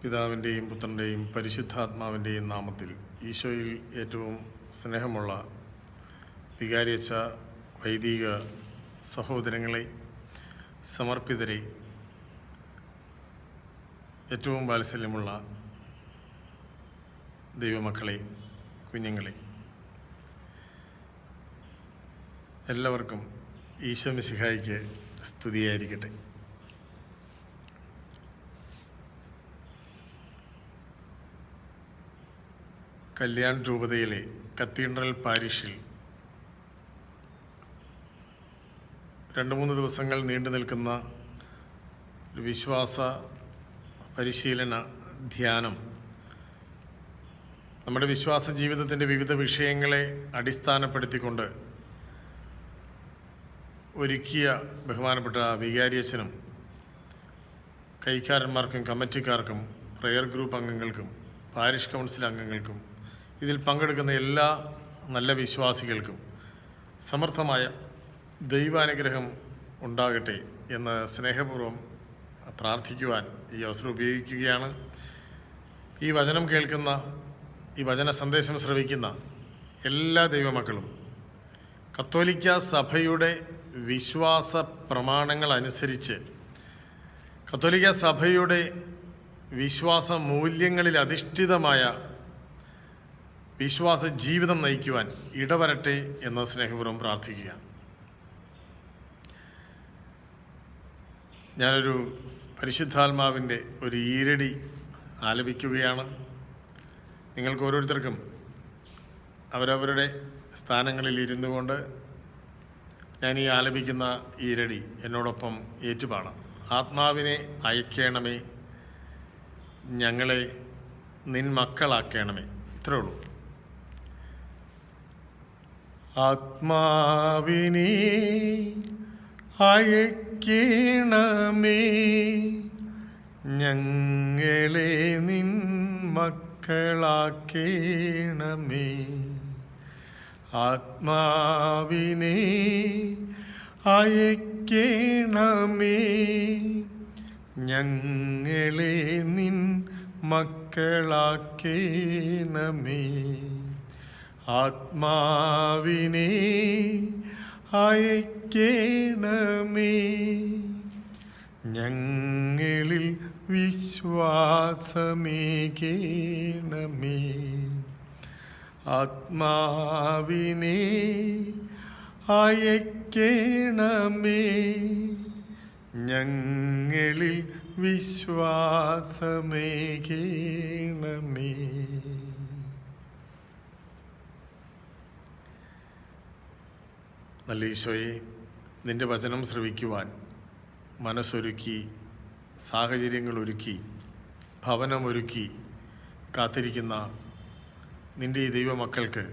പിതാവിൻ്റെയും പുത്രൻ്റെയും പരിശുദ്ധാത്മാവിൻ്റെയും നാമത്തിൽ ഈശോയിൽ ഏറ്റവും സ്നേഹമുള്ള വികാരിയച്ച വൈദിക സഹോദരങ്ങളെ, സമർപ്പിതരെ, ഏറ്റവും വാത്സല്യമുള്ള ദൈവമക്കളെ, കുഞ്ഞുങ്ങളെ, എല്ലാവർക്കും ഈശോ മിശിഹായ്ക്ക് സ്തുതിയായിരിക്കട്ടെ. കല്യാൺ രൂപതയിലെ കത്തീഡ്രൽ പാരിഷിൽ 2-3 ദിവസങ്ങൾ നീണ്ടു നിൽക്കുന്ന ഒരു വിശ്വാസ പരിശീലന ധ്യാനം നമ്മുടെ വിശ്വാസ ജീവിതത്തിൻ്റെ വിവിധ വിഷയങ്ങളെ അടിസ്ഥാനപ്പെടുത്തിക്കൊണ്ട് ഒരുക്കിയ ബഹുമാനപ്പെട്ട വികാരിയച്ഛനും കൈക്കാരന്മാർക്കും കമ്മിറ്റിക്കാർക്കും പ്രയർ ഗ്രൂപ്പ് അംഗങ്ങൾക്കും പാരിഷ് കൗൺസിൽ അംഗങ്ങൾക്കും ഇതിൽ പങ്കെടുക്കുന്ന എല്ലാ നല്ല വിശ്വാസികൾക്കും സമർത്ഥമായ ദൈവാനുഗ്രഹം ഉണ്ടാകട്ടെ എന്ന് സ്നേഹപൂർവ്വം പ്രാർത്ഥിക്കുവാൻ ഈ അവസരം ഉപയോഗിക്കുകയാണ്. ഈ വചനം കേൾക്കുന്ന, ഈ വചന സന്ദേശം ശ്രവിക്കുന്ന എല്ലാ ദൈവമക്കളും കത്തോലിക്ക സഭയുടെ വിശ്വാസ പ്രമാണങ്ങൾ അനുസരിച്ച്, കത്തോലിക്ക സഭയുടെ വിശ്വാസ മൂല്യങ്ങളിൽ അധിഷ്ഠിതമായ വിശ്വാസ ജീവിതം നയിക്കുവാൻ ഇടവരട്ടെ എന്ന് സ്നേഹപൂർവ്വം പ്രാർത്ഥിക്കുകയാണ്. ഞാനൊരു പരിശുദ്ധാത്മാവിൻ്റെ ഒരു ഈരടി ആലപിക്കുകയാണ്. നിങ്ങൾക്ക് ഓരോരുത്തർക്കും അവരവരുടെ സ്ഥാനങ്ങളിൽ ഇരുന്നു കൊണ്ട് ഞാൻ ഈ ആലപിക്കുന്ന ഈരടി എന്നോടൊപ്പം ഏറ്റുപാടാം. ആത്മാവിനെ അയക്കണമേ, ഞങ്ങളെ നിൻ മക്കളാക്കണമേ. ഇത്രേ ഉള്ളൂ. ആത്മാവിനെ അയക്കണമേ, ഞങ്ങളെ നിൻ മക്കളാക്കണമേ. ആത്മാവിനെ അയക്കണമേ, ഞങ്ങളെ നിൻ മക്കളാക്കണമേ. ആത്മാവിനെ അയക്കണമേ, ഞങ്ങളിൽ വിശ്വാസമേകണമേ. ആത്മാവിനെ അയക്കണമേ, ഞങ്ങളിൽ വിശ്വാസമേകണമേ. നല്ല ഈശോയെ, നിൻ്റെ വചനം ശ്രവിക്കുവാൻ മനസ്സൊരുക്കി, സാഹചര്യങ്ങളൊരുക്കി, ഭവനമൊരുക്കി കാത്തിരിക്കുന്ന നിൻ്റെ ഈ ദൈവമക്കൾക്ക്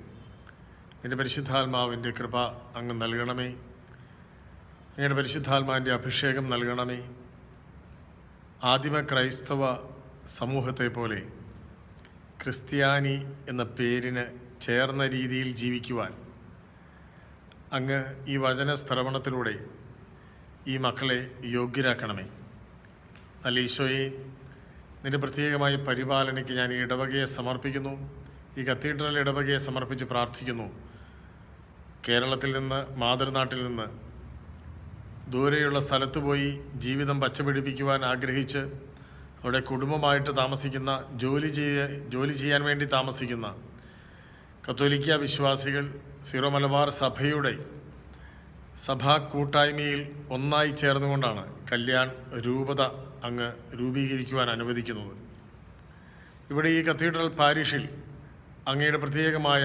നിൻ്റെ പരിശുദ്ധാത്മാവിൻ്റെ കൃപ അങ്ങ് നൽകണമേ. അങ്ങയുടെ പരിശുദ്ധാത്മാവിൻ്റെ അഭിഷേകം നൽകണമേ. ആദിമ ക്രൈസ്തവ സമൂഹത്തെ പോലെ ക്രിസ്ത്യാനി എന്ന പേരിന് ചേർന്ന രീതിയിൽ ജീവിക്കുവാൻ അങ്ങ് ഈ വചന ശ്രവണത്തിലൂടെ ഈ മക്കളെ യോഗ്യരാക്കണമേ. നല്ല ഈശോയെ, നിൻ്റെ പ്രത്യേകമായ പരിപാലനയ്ക്ക് ഞാൻ ഈ ഇടവകയെ സമർപ്പിക്കുന്നു. ഈ കത്തീഡ്രൽ ഇടവകയെ സമർപ്പിച്ച് പ്രാർത്ഥിക്കുന്നു. കേരളത്തിൽ നിന്ന്, മാതൃനാട്ടിൽ നിന്ന് ദൂരെയുള്ള സ്ഥലത്ത് പോയി ജീവിതം പച്ചപിടിപ്പിക്കുവാൻ ആഗ്രഹിച്ച് അവിടെ കുടുംബമായിട്ട് താമസിക്കുന്ന, ജോലി ചെയ്യാൻ വേണ്ടി താമസിക്കുന്ന കത്തോലിക്ക വിശ്വാസികൾ സീറോ മലബാർ സഭയുടെ സഭാ കൂട്ടായ്മയിൽ ഒന്നായി ചേർന്നുകൊണ്ടാണ് കല്യാൺ രൂപത അങ്ങ് രൂപീകരിക്കുവാൻ അനുവദിക്കുന്നത്. ഇവിടെ ഈ കത്തീഡ്രൽ പാരിഷിൽ അങ്ങയുടെ പ്രത്യേകമായ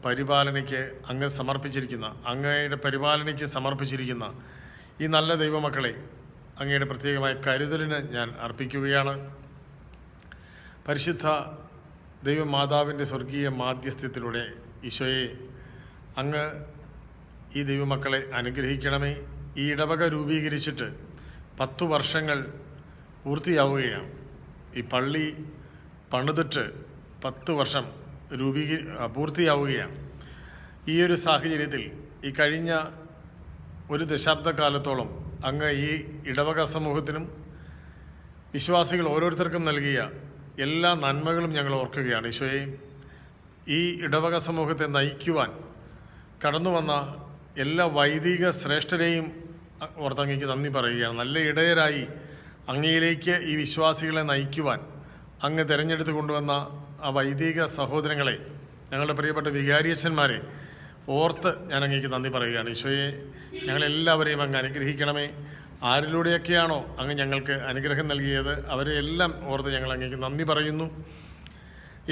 പരിപാലനയ്ക്ക് അങ്ങയുടെ പരിപാലനയ്ക്ക് സമർപ്പിച്ചിരിക്കുന്ന ഈ നല്ല ദൈവമക്കളെ അങ്ങയുടെ പ്രത്യേകമായ കരുതലിന് ഞാൻ അർപ്പിക്കുകയാണ്. പരിശുദ്ധ ദൈവമാതാവിൻ്റെ സ്വർഗീയ മാധ്യസ്ഥ്യത്തിലൂടെ ഈശോയെ, അങ്ങ് ഈ ദൈവമക്കളെ അനുഗ്രഹിക്കണമേ. ഈ ഇടവക രൂപീകരിച്ചിട്ട് 10 വർഷങ്ങൾ പൂർത്തിയാവുകയാണ്. ഈ പള്ളി പണിതിട്ട് 10 വർഷം പൂർത്തിയാവുകയാണ്. ഈ ഒരു സാഹചര്യത്തിൽ ഈ കഴിഞ്ഞ ഒരു ദശാബ്ദക്കാലത്തോളം അങ്ങ് ഈ ഇടവക സമൂഹത്തിനും വിശ്വാസികൾ ഓരോരുത്തർക്കും നൽകിയ എല്ലാ നന്മകളും ഞങ്ങൾ ഓർക്കുകയാണ്. ഈശോയെ, ഈ ഇടവക സമൂഹത്തെ നയിക്കുവാൻ കടന്നു വന്ന എല്ലാ വൈദിക ശ്രേഷ്ഠരെയും ഓർത്തങ്ങയ്ക്ക് നന്ദി പറയുകയാണ്. നല്ല ഇടയരായി അങ്ങയിലേക്ക് ഈ വിശ്വാസികളെ നയിക്കുവാൻ അങ്ങ് തിരഞ്ഞെടുത്ത് കൊണ്ടുവന്ന ആ വൈദിക സഹോദരങ്ങളെ, ഞങ്ങളുടെ പ്രിയപ്പെട്ട വികാരിയച്ഛന്മാരെ ഓർത്ത് ഞാൻ അങ്ങേക്ക് നന്ദി പറയുകയാണ്. ഈശോയെ, ഞങ്ങളെല്ലാവരെയും അങ്ങ് അനുഗ്രഹിക്കണമേ. ആരിലൂടെയൊക്കെയാണോ അങ്ങ് ഞങ്ങൾക്ക് അനുഗ്രഹം നൽകിയത് അവരെ എല്ലാം ഓർത്ത് ഞങ്ങൾ അങ്ങേക്ക് നന്ദി പറയുന്നു.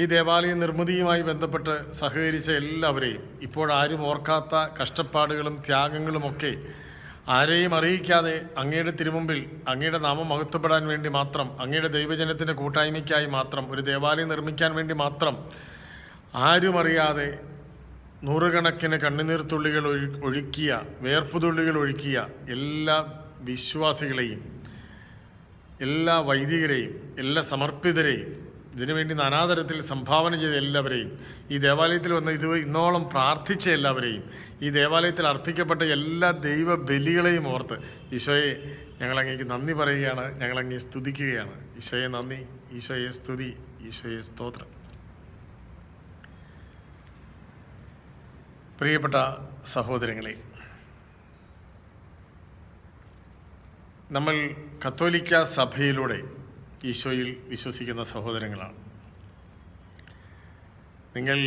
ഈ ദേവാലയ നിർമ്മിതിയുമായി ബന്ധപ്പെട്ട് സഹകരിച്ച എല്ലാവരെയും, ഇപ്പോഴാരും ഓർക്കാത്ത കഷ്ടപ്പാടുകളും ത്യാഗങ്ങളുമൊക്കെ ആരെയും അറിയിക്കാതെ അങ്ങയുടെ തിരുമുമ്പിൽ അങ്ങയുടെ നാമം മഹത്വപ്പെടാൻ വേണ്ടി മാത്രം, അങ്ങയുടെ ദൈവജനത്തിൻ്റെ കൂട്ടായ്മയ്ക്കായി മാത്രം, ഒരു ദേവാലയം നിർമ്മിക്കാൻ വേണ്ടി മാത്രം ആരും അറിയാതെ നൂറുകണക്കിന് കണ്ണുനീർ തുള്ളികൾ ഒഴുക്കിയ, വേർപ്പുതുള്ളികൾ ഒഴുക്കിയ എല്ലാ വിശ്വാസികളെയും, എല്ലാ വൈദികരെയും, എല്ലാ സമർപ്പിതരെയും, ഇതിനുവേണ്ടി നാനാതരത്തിൽ സംഭാവന ചെയ്ത എല്ലാവരെയും, ഈ ദേവാലയത്തിൽ വന്ന് ഇന്നോളം പ്രാർത്ഥിച്ച എല്ലാവരെയും, ഈ ദേവാലയത്തിൽ അർപ്പിക്കപ്പെട്ട എല്ലാ ദൈവ ബലികളെയും ഓർത്ത് ഈശോയെ ഞങ്ങളങ്ങേക്ക് നന്ദി പറയുകയാണ്, ഞങ്ങളങ്ങേ സ്തുതിക്കുകയാണ്. ഈശോയെ നന്ദി, ഈശോയെ സ്തുതി, ഈശോയെ സ്തോത്രം. പ്രിയപ്പെട്ട സഹോദരങ്ങളെ, നമ്മൾ കത്തോലിക്ക സഭയിലൂടെ ഈശോയിൽ വിശ്വസിക്കുന്ന സഹോദരങ്ങളാണ്. നിങ്ങൾ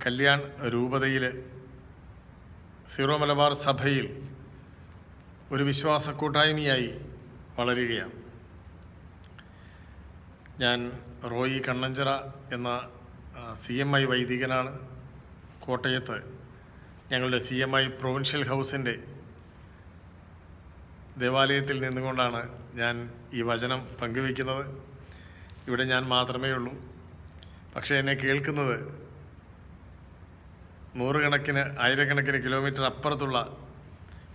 കല്യാൺ രൂപതയിൽ സീറോ മലബാർ സഭയിൽ ഒരു വിശ്വാസ കൂട്ടായ്മയായി വളരുകയാണ്. ഞാൻ റോയി കണ്ണഞ്ചിറ എന്ന CMI വൈദികനാണ്. കോട്ടയത്ത് ഞങ്ങളുടെ CMI പ്രൊവിൻഷ്യൽ ഹൗസിൻ്റെ ദേവാലയത്തിൽ നിന്നുകൊണ്ടാണ് ഞാൻ ഈ വചനം പങ്കുവയ്ക്കുന്നത്. ഇവിടെ ഞാൻ മാത്രമേ ഉള്ളൂ. പക്ഷേ എന്നെ കേൾക്കുന്നത് നൂറുകണക്കിന്, ആയിരക്കണക്കിന് കിലോമീറ്റർ അപ്പുറത്തുള്ള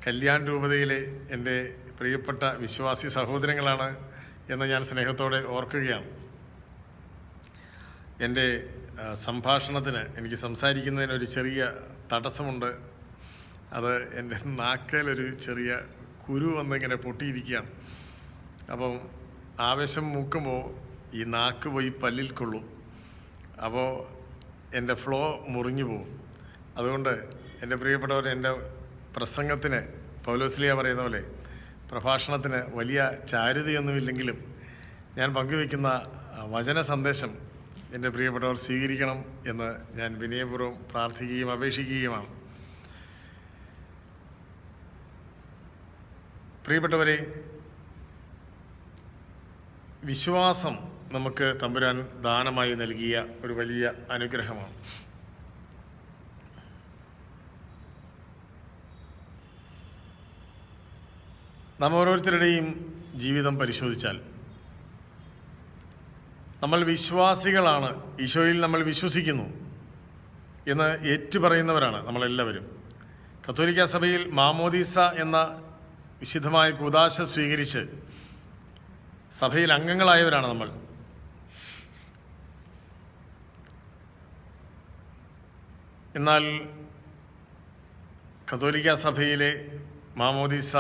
കല്യാൺ രൂപതയിലെ എൻ്റെ പ്രിയപ്പെട്ട വിശ്വാസി സഹോദരങ്ങളാണ് എന്ന് ഞാൻ സ്നേഹത്തോടെ ഓർക്കുകയാണ്. എൻ്റെ സംഭാഷണത്തിന്, എനിക്ക് സംസാരിക്കുന്നതിനൊരു ചെറിയ തടസ്സമുണ്ട്. അത് എൻ്റെ നാക്കിലൊരു ചെറിയ കുരു വന്നിങ്ങനെ പൊട്ടിയിരിക്കുകയാണ്. അപ്പം ആവേശം മൂക്കുമ്പോൾ ഈ നാക്ക് പോയി പല്ലിൽ കൊള്ളും. അപ്പോൾ എൻ്റെ ഫ്ലോ മുറിഞ്ഞു പോകും. അതുകൊണ്ട് എൻ്റെ പ്രിയപ്പെട്ടവർ, എൻ്റെ പ്രസംഗത്തിന് പൗലോസ്ലിയ പറയുന്ന പോലെ പ്രഭാഷണത്തിന് വലിയ ചാരുതയൊന്നുമില്ലെങ്കിലും ഞാൻ പങ്കുവയ്ക്കുന്ന വചന സന്ദേശം എൻ്റെ പ്രിയപ്പെട്ടവർ സ്വീകരിക്കണം എന്ന് ഞാൻ വിനയപൂർവ്വം പ്രാർത്ഥിക്കുകയും അപേക്ഷിക്കുകയുമാണ്. പ്രിയപ്പെട്ടവരെ, വിശ്വാസം നമുക്ക് തമ്പുരാൻ ദാനമായി നൽകിയ ഒരു വലിയ അനുഗ്രഹമാണ്. നാം ഓരോരുത്തരുടെയും ജീവിതം പരിശോധിച്ചാൽ നമ്മൾ വിശ്വാസികളാണ്, ഈശോയിൽ നമ്മൾ വിശ്വസിക്കുന്നു എന്ന് ഏറ്റുപറയുന്നവരാണ് നമ്മളെല്ലാവരും. കത്തോലിക്ക സഭയിൽ മാമോദീസ എന്ന വിശുദ്ധമായ കൂദാശ സ്വീകരിച്ച് സഭയിൽ അംഗങ്ങളായവരാണ് നമ്മൾ. എന്നാൽ കത്തോലിക്ക സഭയിലെ മാമോദീസ,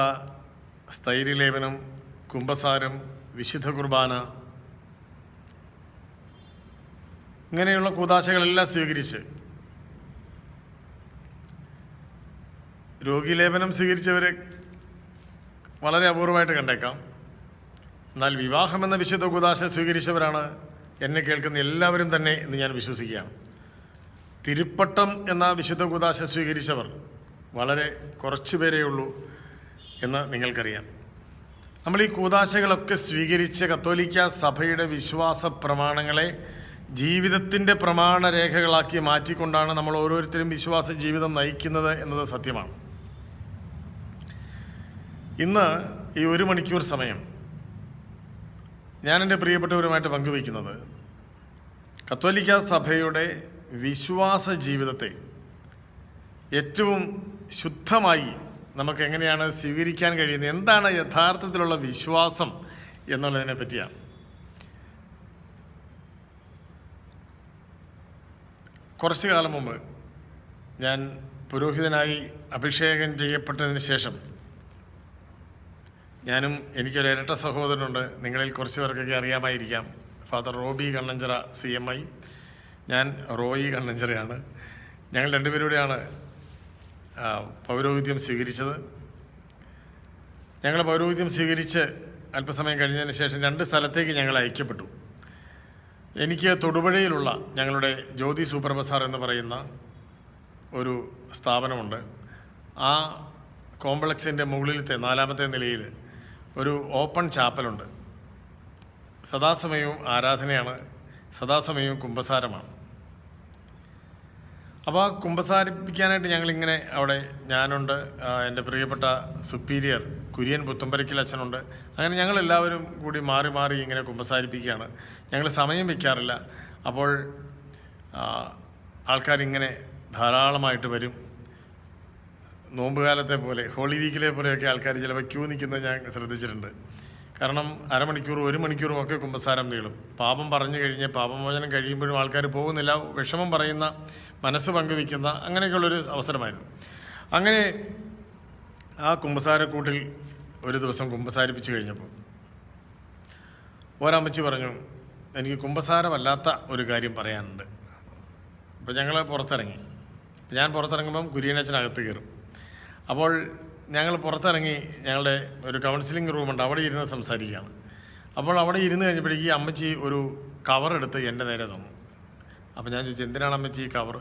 സ്ഥൈര്യലേപനം, കുമ്പസാരം, വിശുദ്ധ കുർബാന ഇങ്ങനെയുള്ള കൂദാശകളെല്ലാം സ്വീകരിച്ച്, രോഗീലേപനം സ്വീകരിച്ചവരെ വളരെ അപൂർവമായിട്ട് കണ്ടേക്കാം. എന്നാൽ വിവാഹമെന്ന വിശുദ്ധ കൂദാശ സ്വീകരിച്ചവരാണ് എന്നെ കേൾക്കുന്ന എല്ലാവരും തന്നെ എന്ന് ഞാൻ വിശ്വസിക്കുകയാണ്. തിരുപ്പട്ടം എന്ന വിശുദ്ധ കൂദാശ സ്വീകരിച്ചവർ വളരെ കുറച്ചു പേരേ ഉള്ളൂ എന്ന് നിങ്ങൾക്കറിയാം. നമ്മൾ ഈ കൂദാശകളൊക്കെ സ്വീകരിച്ച കത്തോലിക്ക സഭയുടെ വിശ്വാസ പ്രമാണങ്ങളെ ജീവിതത്തിൻ്റെ പ്രമാണരേഖകളാക്കി മാറ്റിക്കൊണ്ടാണ് നമ്മൾ ഓരോരുത്തരും വിശ്വാസ ജീവിതം നയിക്കുന്നത് എന്നത് സത്യമാണ്. ഇന്ന് ഈ 1 മണിക്കൂർ സമയം ഞാൻ എൻ്റെ പ്രിയപ്പെട്ടവരുമായിട്ട് പങ്കുവയ്ക്കുന്നത് കത്തോലിക്ക സഭയുടെ വിശ്വാസ ജീവിതത്തെ ഏറ്റവും ശുദ്ധമായി നമുക്ക് എങ്ങനെയാണ് സ്വീകരിക്കാൻ കഴിയുന്നത്, എന്താണ് യഥാർത്ഥത്തിലുള്ള വിശ്വാസം എന്നുള്ളതിനെ പറ്റിയാണ്. കുറച്ചു കാലം മുമ്പ് ഞാൻ പുരോഹിതനായി അഭിഷേകം ചെയ്യപ്പെട്ടതിന് ശേഷം എനിക്കൊരു ഇരട്ട സഹോദരനുണ്ട്. നിങ്ങളിൽ കുറച്ച് പേർക്കൊക്കെ അറിയാമായിരിക്കാം. ഫാദർ റോബി കണ്ണഞ്ചിറ CMI, ഞാൻ റോയി കണ്ണഞ്ചിറയാണ്. ഞങ്ങൾ രണ്ടുപേരൂടെയാണ് പൗരോഹിത്യം സ്വീകരിച്ചത്. ഞങ്ങൾ പൗരോഹിത്യം സ്വീകരിച്ച് അല്പസമയം കഴിഞ്ഞതിന് ശേഷം 2 സ്ഥലത്തേക്ക് ഞങ്ങൾ അയക്കപ്പെട്ടു. എനിക്ക് തൊടുപുഴയിലുള്ള ഞങ്ങളുടെ ജ്യോതി സൂപ്പർ ബസാർ എന്ന് പറയുന്ന ഒരു സ്ഥാപനമുണ്ട്. ആ കോംപ്ലക്സിൻ്റെ മുകളിലത്തെ 4ാമത്തെ നിലയിൽ ഒരു ഓപ്പൺ ചാപ്പലുണ്ട്. സദാസമയവും ആരാധനയാണ്, സദാസമയവും കുമ്പസാരമാണ്. അപ്പോൾ ആ കുമ്പസാരിപ്പിക്കാനായിട്ട് ഞങ്ങളിങ്ങനെ അവിടെ ഞാനുണ്ട്, എൻ്റെ പ്രിയപ്പെട്ട സുപ്പീരിയർ കുര്യൻ പുത്തമ്പരയ്ക്കൽ അച്ഛനുണ്ട്. അങ്ങനെ ഞങ്ങളെല്ലാവരും കൂടി മാറി മാറി ഇങ്ങനെ കുമ്പസാരിപ്പിക്കുകയാണ്. ഞങ്ങൾ സമയം വയ്ക്കാറില്ല. അപ്പോൾ ആൾക്കാരിങ്ങനെ ധാരാളമായിട്ട് വരും. നോമ്പുകാലത്തെ പോലെ, ഹോളി വീക്കിലെ പോലെയൊക്കെ ആൾക്കാർ ചിലപ്പോൾ ക്യൂ നിൽക്കുന്നത് ഞാൻ ശ്രദ്ധിച്ചിട്ടുണ്ട്. കാരണം അരമണിക്കൂറും 1 മണിക്കൂറും ഒക്കെ കുമ്പസാരം നീളും. പാപം പറഞ്ഞു കഴിഞ്ഞ് പാപമോചനം കഴിയുമ്പോഴും ആൾക്കാർ പോകുന്നില്ല. വിഷമം പറയുന്ന, മനസ്സ് പങ്കുവയ്ക്കുന്ന അങ്ങനെയൊക്കെയുള്ളൊരു അവസരമായിരുന്നു. അങ്ങനെ ആ കുമ്പസാരക്കൂട്ടിൽ ഒരു ദിവസം കുമ്പസാരിപ്പിച്ച് കഴിഞ്ഞപ്പോൾ ഒരമ്മച്ചി പറഞ്ഞു, എനിക്ക് കുമ്പസാരമല്ലാത്ത ഒരു കാര്യം പറയാനുണ്ട്. അപ്പോൾ ഞങ്ങൾ പുറത്തിറങ്ങി. ഞാൻ പുറത്തിറങ്ങുമ്പം കുര്യനച്ഛനകത്ത് കയറും. അപ്പോൾ ഞങ്ങൾ പുറത്തിറങ്ങി ഞങ്ങളുടെ ഒരു കൗൺസിലിംഗ് റൂമുണ്ട്, അവിടെ ഇരുന്ന് സംസാരിക്കുകയാണ്. അപ്പോൾ അവിടെ ഇരുന്ന് കഴിഞ്ഞപ്പോഴേക്ക് ഈ അമ്മച്ചി ഒരു കവറെടുത്ത് എൻ്റെ നേരെ തന്നു. അപ്പോൾ ഞാൻ ചോദിച്ചു, എന്തിനാണ് അമ്മച്ചി ഈ കവർ?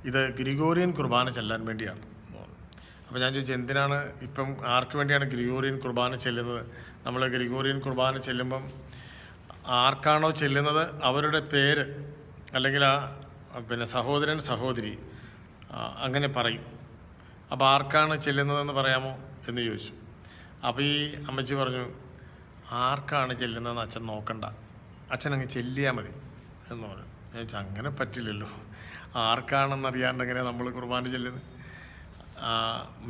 ഇത് ഗ്രിഗോറിയൻ കുർബാന ചെല്ലാൻ വേണ്ടിയാണ്. അപ്പോൾ ഞാൻ ചോദിച്ചു, എന്തിനാണ് ഇപ്പം ആർക്ക് വേണ്ടിയാണ് ഗ്രിഗോറിയൻ കുർബാന ചെല്ലുന്നത്? നമ്മൾ ഗ്രിഗോറിയൻ കുർബാന ചെല്ലുമ്പം ആർക്കാണോ ചെല്ലുന്നത് അവരുടെ പേര് അല്ലെങ്കിൽ പിന്നെ സഹോദരൻ സഹോദരി അങ്ങനെ പറയും. അപ്പോൾ ആർക്കാണ് ചെല്ലുന്നതെന്ന് പറയാമോ എന്ന് ചോദിച്ചു. അപ്പോൾ ഈ അമ്മച്ചി പറഞ്ഞു, ആർക്കാണ് ചെല്ലുന്നതെന്ന് അച്ഛൻ നോക്കണ്ട, അച്ഛൻ അങ്ങ് ചെല്ലിയാൽ മതി എന്ന് പറഞ്ഞു. ഞാൻ ചോദിച്ചു, അങ്ങനെ പറ്റില്ലല്ലോ, ആർക്കാണെന്നറിയാണ്ട് എങ്ങനെ നമ്മൾ കുർബാന ചെല്ലുന്നത്?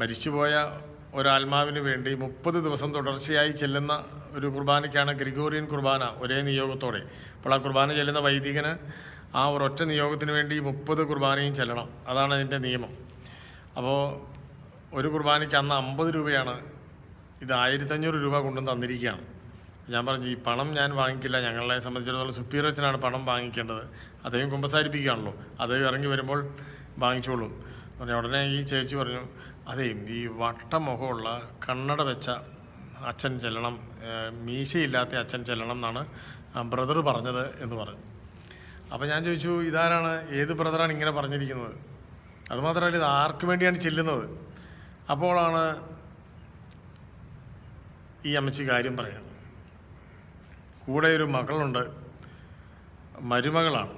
മരിച്ചുപോയ ഒരാത്മാവിന് വേണ്ടി 30 ദിവസം തുടർച്ചയായി ചെല്ലുന്ന ഒരു കുർബാനയ്ക്കാണ് ഗ്രിഗോറിയൻ കുർബാന, ഒരേ നിയോഗത്തോടെ. അപ്പോൾ ആ കുർബാന ചെല്ലുന്ന വൈദികന് ആ ഒരൊറ്റ നിയോഗത്തിന് വേണ്ടി 30 കുർബാനയും ചെല്ലണം. അതാണ് അതിൻ്റെ നിയമം. അപ്പോൾ ഒരു കുർബാനയ്ക്ക് അന്ന് 50 രൂപയാണ്. ഇത് 1500 രൂപ കൊണ്ടും തന്നിരിക്കുകയാണ്. ഞാൻ പറഞ്ഞു, ഈ പണം ഞാൻ വാങ്ങിക്കില്ല, ഞങ്ങളെ സംബന്ധിച്ചിടത്തോളം സുപ്പീരിയറച്ചനാണ് പണം വാങ്ങിക്കേണ്ടത്, അദ്ദേഹം കുമ്പസാരിപ്പിക്കുകയാണല്ലോ, അദ്ദേഹം ഇറങ്ങി വരുമ്പോൾ വാങ്ങിച്ചോളും പറഞ്ഞു. ഉടനെ ഈ ചേച്ചി പറഞ്ഞു, അതേ ഈ വട്ടമുഖമുള്ള കണ്ണട വെച്ച അച്ഛൻ ചെല്ലണം, മീശയില്ലാത്ത അച്ഛൻ ചെല്ലണം എന്നാണ് ബ്രദർ പറഞ്ഞത് എന്ന് പറഞ്ഞു. അപ്പോൾ ഞാൻ ചോദിച്ചു, ഇതാരാണ്, ഏത് ബ്രദറാണ് ഇങ്ങനെ പറഞ്ഞിരിക്കുന്നത്? അതുമാത്രമല്ല, ഇത് ആർക്ക് വേണ്ടിയാണ് ചെല്ലുന്നത്? അപ്പോഴാണ് ഈ അമ്മച്ചി കാര്യം പറയാം. കൂടെ ഒരു മകളുണ്ട്, മരുമകളാണ്.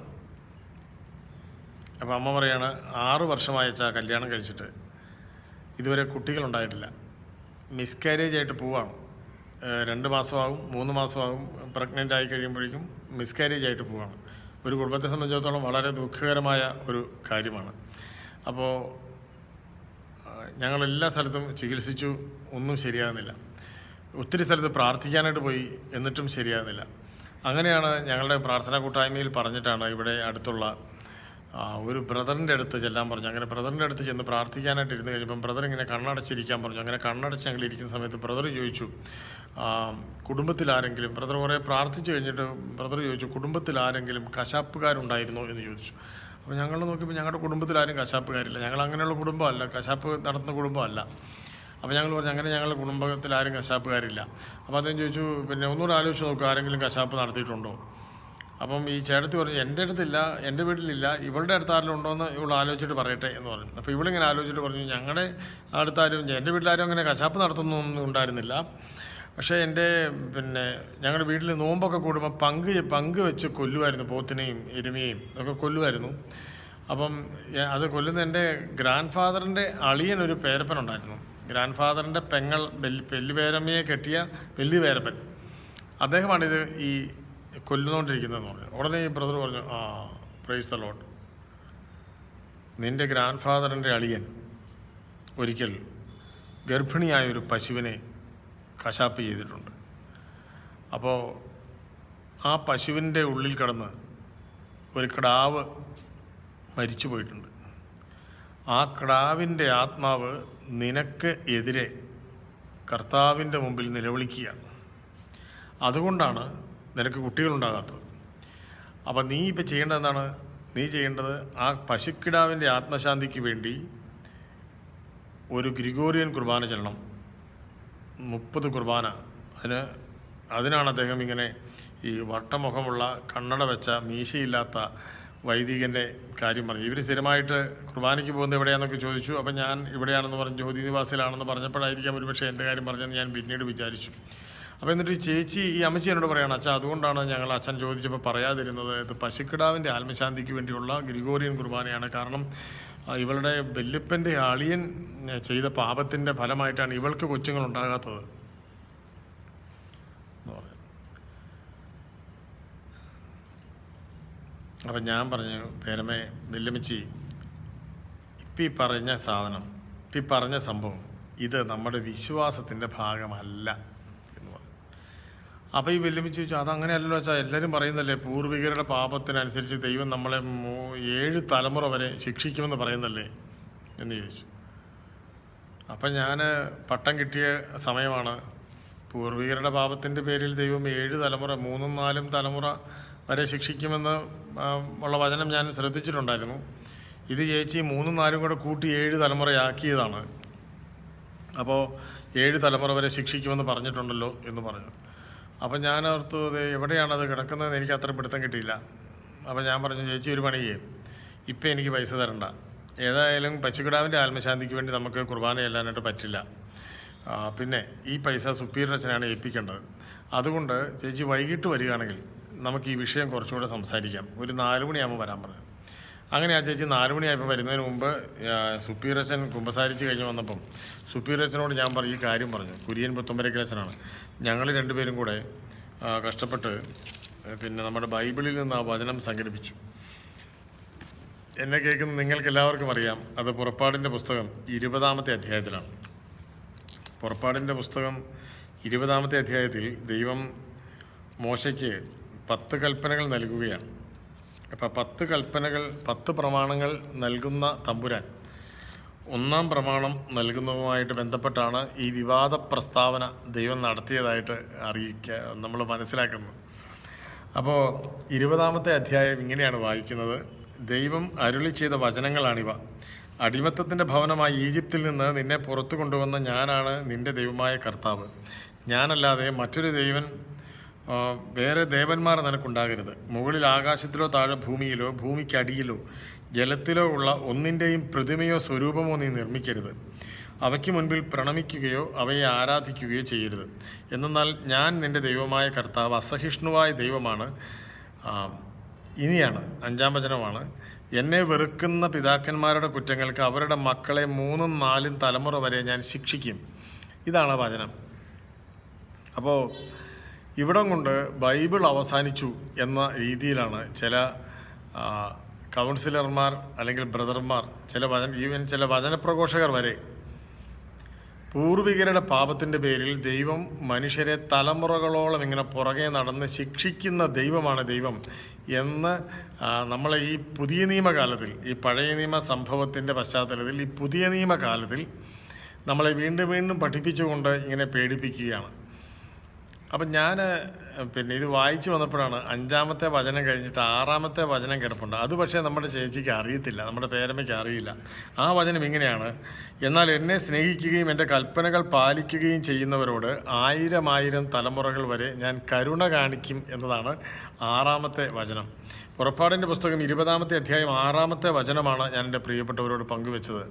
അപ്പോൾ അമ്മ പറയാണ്, 6 വർഷമായി അച്ഛാ കല്യാണം കഴിച്ചിട്ട് ഇതുവരെ കുട്ടികളുണ്ടായിട്ടില്ല, മിസ്കാരേജ് ആയിട്ട് പോവാണ്. 2 മാസമാകും 3 മാസമാകും, പ്രഗ്നൻ്റ് ആയി കഴിയുമ്പോഴേക്കും മിസ്കാരേജ് ആയിട്ട് പോവാണ്. ഒരു കുടുംബത്തെ സംബന്ധിച്ചിടത്തോളം വളരെ ദുഃഖകരമായ ഒരു കാര്യമാണ്. അപ്പോൾ ഞങ്ങളെല്ലാ സ്ഥലത്തും ചികിത്സിച്ചു, ഒന്നും ശരിയാകുന്നില്ല. ഒത്തിരി സ്ഥലത്ത് പ്രാർത്ഥിക്കാനായിട്ട് പോയി, എന്നിട്ടും ശരിയാകുന്നില്ല. അങ്ങനെയാണ് ഞങ്ങളുടെ പ്രാർത്ഥനാ കൂട്ടായ്മയിൽ പറഞ്ഞിട്ടാണ് ഇവിടെ അടുത്തുള്ള ഒരു ബ്രദറിൻ്റെ അടുത്ത് ചെല്ലാൻ പറഞ്ഞു. അങ്ങനെ ബ്രദറിൻ്റെ അടുത്ത് ചെന്ന് പ്രാർത്ഥിക്കാനായിട്ട് ഇരുന്ന് കഴിഞ്ഞപ്പം ബ്രദർ ഇങ്ങനെ കണ്ണടച്ചിരിക്കാൻ പറഞ്ഞു. അങ്ങനെ കണ്ണടച്ച് ഞങ്ങൾ ഇരിക്കുന്ന സമയത്ത് ബ്രദർ ചോദിച്ചു, കുടുംബത്തിലാരെങ്കിലും, ബ്രദർ കുറേ പ്രാർത്ഥിച്ചു കഴിഞ്ഞിട്ട് ബ്രദർ ചോദിച്ചു, കുടുംബത്തിലാരെങ്കിലും കശാപ്പുകാരുണ്ടായിരുന്നോ എന്ന് ചോദിച്ചു. അപ്പോൾ ഞങ്ങൾ നോക്കിയപ്പോൾ ഞങ്ങളുടെ കുടുംബത്തിലാരും കശാപ്പുകാരില്ല, ഞങ്ങൾ അങ്ങനെയുള്ള കുടുംബമല്ല, കശാപ്പ് നടത്തുന്ന കുടുംബമല്ല. അപ്പോൾ ഞങ്ങൾ പറഞ്ഞു, അങ്ങനെ ഞങ്ങളുടെ കുടുംബത്തിലാരും കശാപ്പുകാരില്ല. അപ്പോൾ അദ്ദേഹം ചോദിച്ചു, പിന്നെ ഒന്നുകൂടെ ആലോചിച്ച് നോക്കുക, ആരെങ്കിലും കശാപ്പ് നടത്തിയിട്ടുണ്ടോ? അപ്പം ഈ ചേട്ടത്തി പറഞ്ഞു, എൻ്റെ അടുത്തില്ല, എൻ്റെ വീട്ടിലില്ല, ഇവളുടെ അടുത്ത് ആരെങ്കിലും ഉണ്ടോയെന്ന് ഇവൾ ആലോചിച്ചിട്ട് പറയട്ടെ എന്ന് പറഞ്ഞു. അപ്പോൾ ഇവളിങ്ങനെ ആലോചിച്ചിട്ട് പറഞ്ഞു, ഞങ്ങളുടെ അടുത്താരും, എൻ്റെ വീട്ടിലാരും അങ്ങനെ കശാപ്പ് നടത്തുന്നൊന്നും ഉണ്ടായിരുന്നില്ല. പക്ഷേ പിന്നെ ഞങ്ങളുടെ വീട്ടിൽ നോമ്പൊക്കെ കൂടുമ്പോൾ പങ്ക് വെച്ച് കൊല്ലുമായിരുന്നു, പോത്തിനെയും എരുമയെയും ഒക്കെ കൊല്ലുമായിരുന്നു. അപ്പം അത് കൊല്ലുന്ന എൻ്റെ ഗ്രാൻഡ് ഫാദറിൻ്റെ അളിയനൊരു പേരപ്പനുണ്ടായിരുന്നു. ഗ്രാൻഡ് ഫാദറിൻ്റെ പെങ്ങൾ വെല്ലുപേരമ്മയെ കെട്ടിയ വെല്ലുപേരപ്പൻ, അദ്ദേഹമാണിത് ഈ കൊല്ലുന്നോണ്ടിരിക്കുന്നതെന്ന് പറഞ്ഞു. ഉടനെ ഈ ബ്രദർ പറഞ്ഞു, പ്രൈസ് ദ ലോർഡ്, നിൻ്റെ ഗ്രാൻഡ് ഫാദറിൻ്റെ അളിയൻ ഒരിക്കൽ ഗർഭിണിയായൊരു പശുവിനെ കശാപ്പ് ചെയ്തിട്ടുണ്ട്. അപ്പോൾ ആ പശുവിൻ്റെ ഉള്ളിൽ കിടന്ന് ഒരു കിടാവ് മരിച്ചു പോയിട്ടുണ്ട്. ആ കിടാവിൻ്റെ ആത്മാവ് നിനക്ക് എതിരെ കർത്താവിൻ്റെ മുമ്പിൽ നിലവിളിക്കുകയാണ്. അതുകൊണ്ടാണ് നിനക്ക് കുട്ടികളുണ്ടാകാത്തത്. അപ്പം നീ ഇപ്പം ചെയ്യേണ്ടത് എന്താണ്? നീ ചെയ്യേണ്ടത് ആ പശുക്കിടാവിൻ്റെ ആത്മശാന്തിക്ക് വേണ്ടി ഒരു ഗ്രിഗോറിയൻ കുർബാന ചെല്ലണം. 30 കുർബാന. അതിനാണ് അദ്ദേഹം ഇങ്ങനെ ഈ വട്ടമുഖമുള്ള കണ്ണട വെച്ച മീശയില്ലാത്ത വൈദികൻ്റെ കാര്യം പറഞ്ഞു. ഇവർ സ്ഥിരമായിട്ട് കുർബാനയ്ക്ക് പോകുന്നത് എവിടെയാണെന്നൊക്കെ ചോദിച്ചു. അപ്പം ഞാൻ ഇവിടെയാണെന്ന് പറഞ്ഞു, ജ്യോതി നിവാസിലാണെന്ന് പറഞ്ഞപ്പോഴായിരിക്കാം ഒരുപക്ഷെ എൻ്റെ കാര്യം പറഞ്ഞതെന്ന് ഞാൻ പിന്നീട് വിചാരിച്ചു. അപ്പോൾ എന്നിട്ട് ഈ അമ്മച്ചി എന്നോട് പറയുകയാണ്, അച്ഛാ അതുകൊണ്ടാണ് ഞങ്ങൾ അച്ഛൻ ചോദിച്ചപ്പോൾ പറയാതിരുന്നത്, ഇത് പശുക്കിടാവിൻ്റെ ആത്മശാന്തിക്ക് വേണ്ടിയുള്ള ഗ്രിഗോറിയൻ കുർബാനയാണ്. കാരണം ഇവളുടെ വല്യപ്പൻ്റെ അളിയൻ ചെയ്ത പാപത്തിൻ്റെ ഫലമായിട്ടാണ് ഇവൾക്ക് കൊച്ചുങ്ങളുണ്ടാകാത്തത് എന്ന് പറഞ്ഞു. അപ്പം ഞാൻ പറഞ്ഞു, പേരമ്മേ വല്യമ്മച്ചി, ഇപ്പം ഈ പറഞ്ഞ സംഭവം ഇത് നമ്മുടെ വിശ്വാസത്തിൻ്റെ ഭാഗമല്ല എന്ന് പറഞ്ഞു. അപ്പോൾ ഈ വല്യമ്മച്ചി ചോദിച്ചു, അതങ്ങനെയല്ലല്ലോ വെച്ചാൽ എല്ലാവരും പറയുന്നല്ലേ പൂർവികരുടെ പാപത്തിനനുസരിച്ച് ദൈവം നമ്മളെ 7 തലമുറ വരെ ശിക്ഷിക്കുമെന്ന് പറയുന്നല്ലേ എന്ന് ചോദിച്ചു. അപ്പം ഞാൻ പട്ടം കിട്ടിയ സമയമാണ്. പൂർവികരുടെ പാപത്തിൻ്റെ പേരിൽ ദൈവം 7 തലമുറ 3ഉം 4ഉം തലമുറ വരെ ശിക്ഷിക്കുമെന്ന് ഉള്ള വചനം ഞാൻ ശ്രദ്ധിച്ചിട്ടുണ്ടായിരുന്നു. ഇത് ചേച്ചി 3ഉം 4ഉം കൂടെ കൂട്ടി 7 തലമുറയാക്കിയതാണ്. അപ്പോൾ 7 തലമുറ വരെ ശിക്ഷിക്കുമെന്ന് പറഞ്ഞിട്ടുണ്ടല്ലോ എന്ന് പറഞ്ഞു. അപ്പം ഞാൻ ഓർത്തു, എവിടെയാണത് കിടക്കുന്നതെന്ന് എനിക്ക് അത്ര പിടുത്തം കിട്ടിയില്ല. അപ്പം ഞാൻ പറഞ്ഞു, ചേച്ചി ഒരു പണി ചെയ്യും, ഇപ്പം എനിക്ക് പൈസ തരണ്ട. ഏതായാലും പശുക്കിടാവിൻ്റെ ആത്മശാന്തിക്ക് വേണ്ടി നമുക്ക് കുർബാന ചെല്ലാനായിട്ട് പറ്റില്ല. പിന്നെ ഈ പൈസ സുപ്പീരിയർ അച്ഛനാണ് ഏൽപ്പിക്കേണ്ടത്. അതുകൊണ്ട് ചേച്ചി വൈകിട്ട് വരികയാണെങ്കിൽ നമുക്ക് ഈ വിഷയം കുറച്ചുകൂടെ സംസാരിക്കാം. ഒരു 4 മണിയാകുമ്പോൾ വരാൻ പറഞ്ഞു. അങ്ങനെ ആ ചേച്ചി 4 മണിയായപ്പോൾ വരുന്നതിന് മുമ്പ് സുപ്പീരിയർ അച്ഛൻ കുമ്പസാരിച്ച് കഴിഞ്ഞ് വന്നപ്പം സുപ്പീരിയർ അച്ഛനോട് ഞാൻ ഈ കാര്യം പറഞ്ഞു. കുര്യൻ പുത്തമ്പരക്കൽ അച്ഛനാണ്. ഞങ്ങൾ 2 പേരും കൂടെ കഷ്ടപ്പെട്ട് പിന്നെ നമ്മുടെ ബൈബിളിൽ നിന്ന് ആ വചനം സംഘടിപ്പിച്ചു. എന്നെ കേൾക്കുന്ന നിങ്ങൾക്ക് എല്ലാവർക്കും അറിയാം, അത് പുറപ്പാടിൻ്റെ പുസ്തകം 20-ാമത്തെ അധ്യായത്തിലാണ്. പുറപ്പാടിൻ്റെ പുസ്തകം 20-ാമത്തെ അധ്യായത്തിൽ ദൈവം മോശയ്ക്ക് 10 കൽപ്പനകൾ നൽകുകയാണ്. അപ്പം 10 കൽപ്പനകൾ 10 പ്രമാണങ്ങൾ നൽകുന്ന തമ്പുരാൻ 1-ാം പ്രമാണം നൽകുന്നതുമായിട്ട് ബന്ധപ്പെട്ടാണ് ഈ വിവാദ പ്രസ്താവന ദൈവം നടത്തിയതായിട്ട് നമ്മൾ മനസ്സിലാക്കുന്നത്. അപ്പോൾ 20-ാമത്തെ അധ്യായം ഇങ്ങനെയാണ് വായിക്കുന്നത്. ദൈവം അരുളി ചെയ്ത വചനങ്ങളാണിവ. അടിമത്തത്തിൻ്റെ ഭവനമായ ഈജിപ്തിൽ നിന്ന് നിന്നെ പുറത്തു കൊണ്ടുവന്ന ഞാനാണ് നിൻ്റെ ദൈവമായ കർത്താവ്. ഞാനല്ലാതെ മറ്റൊരു വേറെ ദേവന്മാർ നിനക്കുണ്ടാകരുത്. മുകളിൽ ആകാശത്തിലോ താഴെ ഭൂമിയിലോ ഭൂമിക്കടിയിലോ ജലത്തിലോ ഉള്ള ഒന്നിൻ്റെയും പ്രതിമയോ സ്വരൂപമോ നീ നിർമ്മിക്കരുത്. അവയ്ക്ക് മുൻപിൽ പ്രണമിക്കുകയോ അവയെ ആരാധിക്കുകയോ ചെയ്യരുത്. എന്നാൽ ഞാൻ നിൻ്റെ ദൈവമായ കർത്താവ് അസഹിഷ്ണുവായ ദൈവമാണ്. ഇനിയാണ് 5-ാം വചനമാണ്. എന്നെ വെറുക്കുന്ന പിതാക്കന്മാരുടെ കുറ്റങ്ങൾക്ക് അവരുടെ മക്കളെ 3ഉം 4ഉം തലമുറ വരെ ഞാൻ ശിക്ഷിക്കും. ഇതാണ് വചനം. അപ്പോൾ ഇവിടം കൊണ്ട് ബൈബിൾ അവസാനിച്ചു എന്ന രീതിയിലാണ് ചില കൗൺസിലർമാർ അല്ലെങ്കിൽ ബ്രദർമാർ, ചില വചനപ്രഘോഷകർ വരെ പൂർവികരുടെ പാപത്തിൻ്റെ പേരിൽ ദൈവം മനുഷ്യരെ തലമുറകളോളം ഇങ്ങനെ പുറകെ നടന്ന് ശിക്ഷിക്കുന്ന ദൈവമാണ് ദൈവം എന്ന് നമ്മളെ ഈ പുതിയ നിയമകാലത്തിൽ, ഈ പഴയ നിയമ സംഭവത്തിൻ്റെ പശ്ചാത്തലത്തിൽ ഈ പുതിയ നിയമകാലത്തിൽ നമ്മളെ വീണ്ടും വീണ്ടും പഠിപ്പിച്ചുകൊണ്ട് ഇങ്ങനെ പേടിപ്പിക്കുകയാണ്. അപ്പം ഞാൻ പിന്നെ ഇത് വായിച്ചു വന്നപ്പോഴാണ് 5-ാമത്തെ വചനം കഴിഞ്ഞിട്ട് 6-ാമത്തെ വചനം കിടപ്പുണ്ട്. അത് പക്ഷേ നമ്മുടെ ചേച്ചിക്ക് അറിയത്തില്ല, നമ്മുടെ പേരമ്മയ്ക്ക് അറിയില്ല. ആ വചനം ഇങ്ങനെയാണ്: എന്നാൽ എന്നെ സ്നേഹിക്കുകയും എൻ്റെ കൽപ്പനകൾ പാലിക്കുകയും ചെയ്യുന്നവരോട് 1000 തലമുറകൾ വരെ ഞാൻ കരുണ കാണിക്കും എന്നതാണ് 6-ാമത്തെ വചനം. പുറപ്പാടിൻ്റെ പുസ്തകം 20-ാമത്തെ അധ്യായം 6-ാമത്തെ വചനമാണ് ഞാൻ എൻ്റെ പ്രിയപ്പെട്ടവരോട് പങ്കുവെച്ചത്.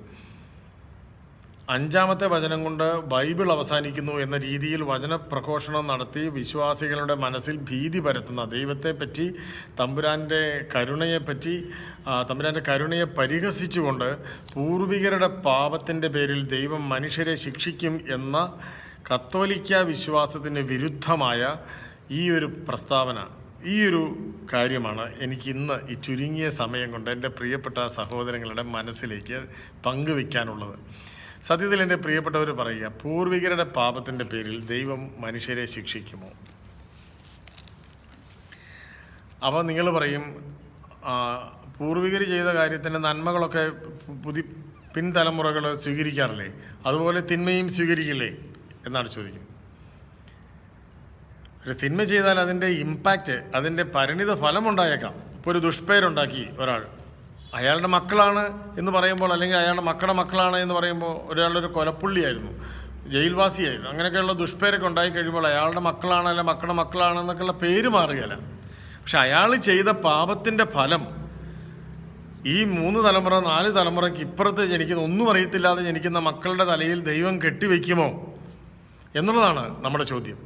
5-ാമത്തെ വചനം കൊണ്ട് ബൈബിൾ അവസാനിക്കുന്നു എന്ന രീതിയിൽ വചനപ്രഘോഷണം നടത്തി വിശ്വാസികളുടെ മനസ്സിൽ ഭീതി പരത്തുന്ന ദൈവത്തെപ്പറ്റി, തമ്പുരാൻ്റെ കരുണയെ പരിഹസിച്ചുകൊണ്ട് പൂർവികരുടെ പാപത്തിൻ്റെ പേരിൽ ദൈവം മനുഷ്യരെ ശിക്ഷിക്കും എന്ന കത്തോലിക്ക വിശ്വാസത്തിന് വിരുദ്ധമായ ഈ ഒരു പ്രസ്താവന, ഈ ഒരു കാര്യമാണ് എനിക്കിന്ന് ഈ ചുരുങ്ങിയ സമയം കൊണ്ട് എൻ്റെ പ്രിയപ്പെട്ട സഹോദരങ്ങളുടെ മനസ്സിലേക്ക് പങ്കുവയ്ക്കാനുള്ളത്. സത്യത്തിൽ എൻ്റെ പ്രിയപ്പെട്ടവർ പറയുക, പൂർവികരുടെ പാപത്തിൻ്റെ പേരിൽ ദൈവം മനുഷ്യരെ ശിക്ഷിക്കുമോ? അപ്പോൾ നിങ്ങൾ പറയും, പൂർവികർ ചെയ്ത കാര്യത്തിൻ്റെ നന്മകളൊക്കെ പിൻതലമുറകൾ സ്വീകരിക്കാറില്ലേ, അതുപോലെ തിന്മയും സ്വീകരിക്കില്ലേ എന്നാണ് ചോദിക്കുന്നത്. ഒരു തിന്മ ചെയ്താൽ അതിൻ്റെ ഇമ്പാക്റ്റ്, അതിൻ്റെ പരിണിത ഫലമുണ്ടായേക്കാം. ഇപ്പോൾ ഒരു ദുഷ്പേരുണ്ടാക്കി ഒരാൾ, അയാളുടെ മക്കളാണ് എന്ന് പറയുമ്പോൾ, അല്ലെങ്കിൽ അയാളുടെ മക്കളുടെ മക്കളാണ് എന്ന് പറയുമ്പോൾ, ഒരാളൊരു കൊലപ്പുള്ളിയായിരുന്നു, ജയിൽവാസിയായിരുന്നു, അങ്ങനെയൊക്കെയുള്ള ദുഷ്പേരൊക്കെ ഉണ്ടായി കഴിയുമ്പോൾ അയാളുടെ മക്കളാണ് അല്ലെ മക്കളുടെ മക്കളാണെന്നൊക്കെയുള്ള പേര് മാറുകയില്ല. പക്ഷെ അയാൾ ചെയ്ത പാപത്തിൻ്റെ ഫലം ഈ 3 തലമുറ 4 തലമുറയ്ക്ക് ഇപ്പുറത്ത് ജനിക്കുന്ന, ഒന്നും അറിയത്തില്ലാതെ ജനിക്കുന്ന മക്കളുടെ തലയിൽ ദൈവം കെട്ടിവെക്കുമോ എന്നുള്ളതാണ് നമ്മുടെ ചോദ്യം.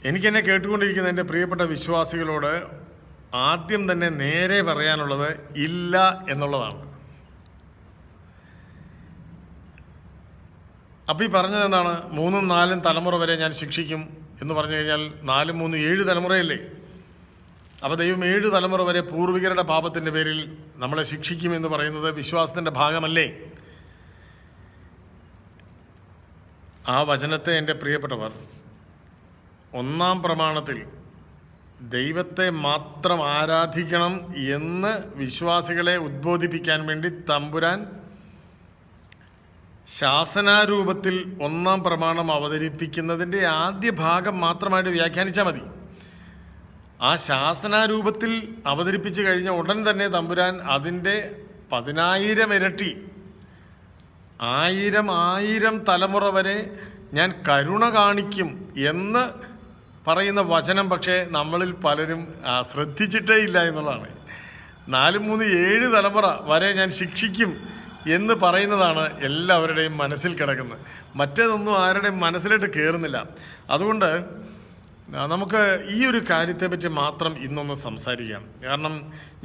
എനിക്കെന്നെ കേട്ടുകൊണ്ടിരിക്കുന്ന എൻ്റെ പ്രിയപ്പെട്ട വിശ്വാസികളോട് ആദ്യം തന്നെ നേരെ പറയാനുള്ളത് ഇല്ല എന്നുള്ളതാണ്. അപ്പോൾ ഈ പറഞ്ഞത് എന്താണ്? 3 4 തലമുറ വരെ ഞാൻ ശിക്ഷിക്കും എന്ന് പറഞ്ഞു കഴിഞ്ഞാൽ 4 3 7 തലമുറയല്ലേ? അപ്പോൾ ദൈവം 7 തലമുറ വരെ പൂർവികരുടെ പാപത്തിൻ്റെ പേരിൽ നമ്മളെ ശിക്ഷിക്കുമെന്ന് പറയുന്നത് വിശ്വാസത്തിൻ്റെ ഭാഗമല്ലേ? ആ വചനത്തെ എൻ്റെ പ്രിയപ്പെട്ടവർ 1-ാം പ്രമാണത്തിൽ ദൈവത്തെ മാത്രം ആരാധിക്കണം എന്ന് വിശ്വാസികളെ ഉദ്ബോധിപ്പിക്കാൻ വേണ്ടി തമ്പുരാൻ ശാസനാരൂപത്തിൽ 1-ാം പ്രമാണം അവതരിപ്പിക്കുന്നതിൻ്റെ ആദ്യ ഭാഗം മാത്രമായിട്ട് വ്യാഖ്യാനിച്ചാൽ മതി. ആ ശാസനാരൂപത്തിൽ അവതരിപ്പിച്ച് കഴിഞ്ഞ ഉടൻ തന്നെ തമ്പുരാൻ അതിൻ്റെ 10,000 ഇരട്ടി, 1000 തലമുറ വരെ ഞാൻ കരുണ കാണിക്കും എന്ന് പറയുന്ന വചനം പക്ഷേ നമ്മളിൽ പലരും ശ്രദ്ധിച്ചിട്ടേ ഇല്ല എന്നുള്ളതാണ്. 4 3 7 തലമുറ വരെ ഞാൻ ശിക്ഷിക്കും എന്ന് പറയുന്നതാണ് എല്ലാവരുടെയും മനസ്സിൽ കിടക്കുന്നത്. മറ്റേതൊന്നും ആരുടെയും മനസ്സിലോട്ട് കയറുന്നില്ല. അതുകൊണ്ട് നമുക്ക് ഈ ഒരു കാര്യത്തെപ്പറ്റി മാത്രം ഇന്നൊന്ന് സംസാരിക്കാം. കാരണം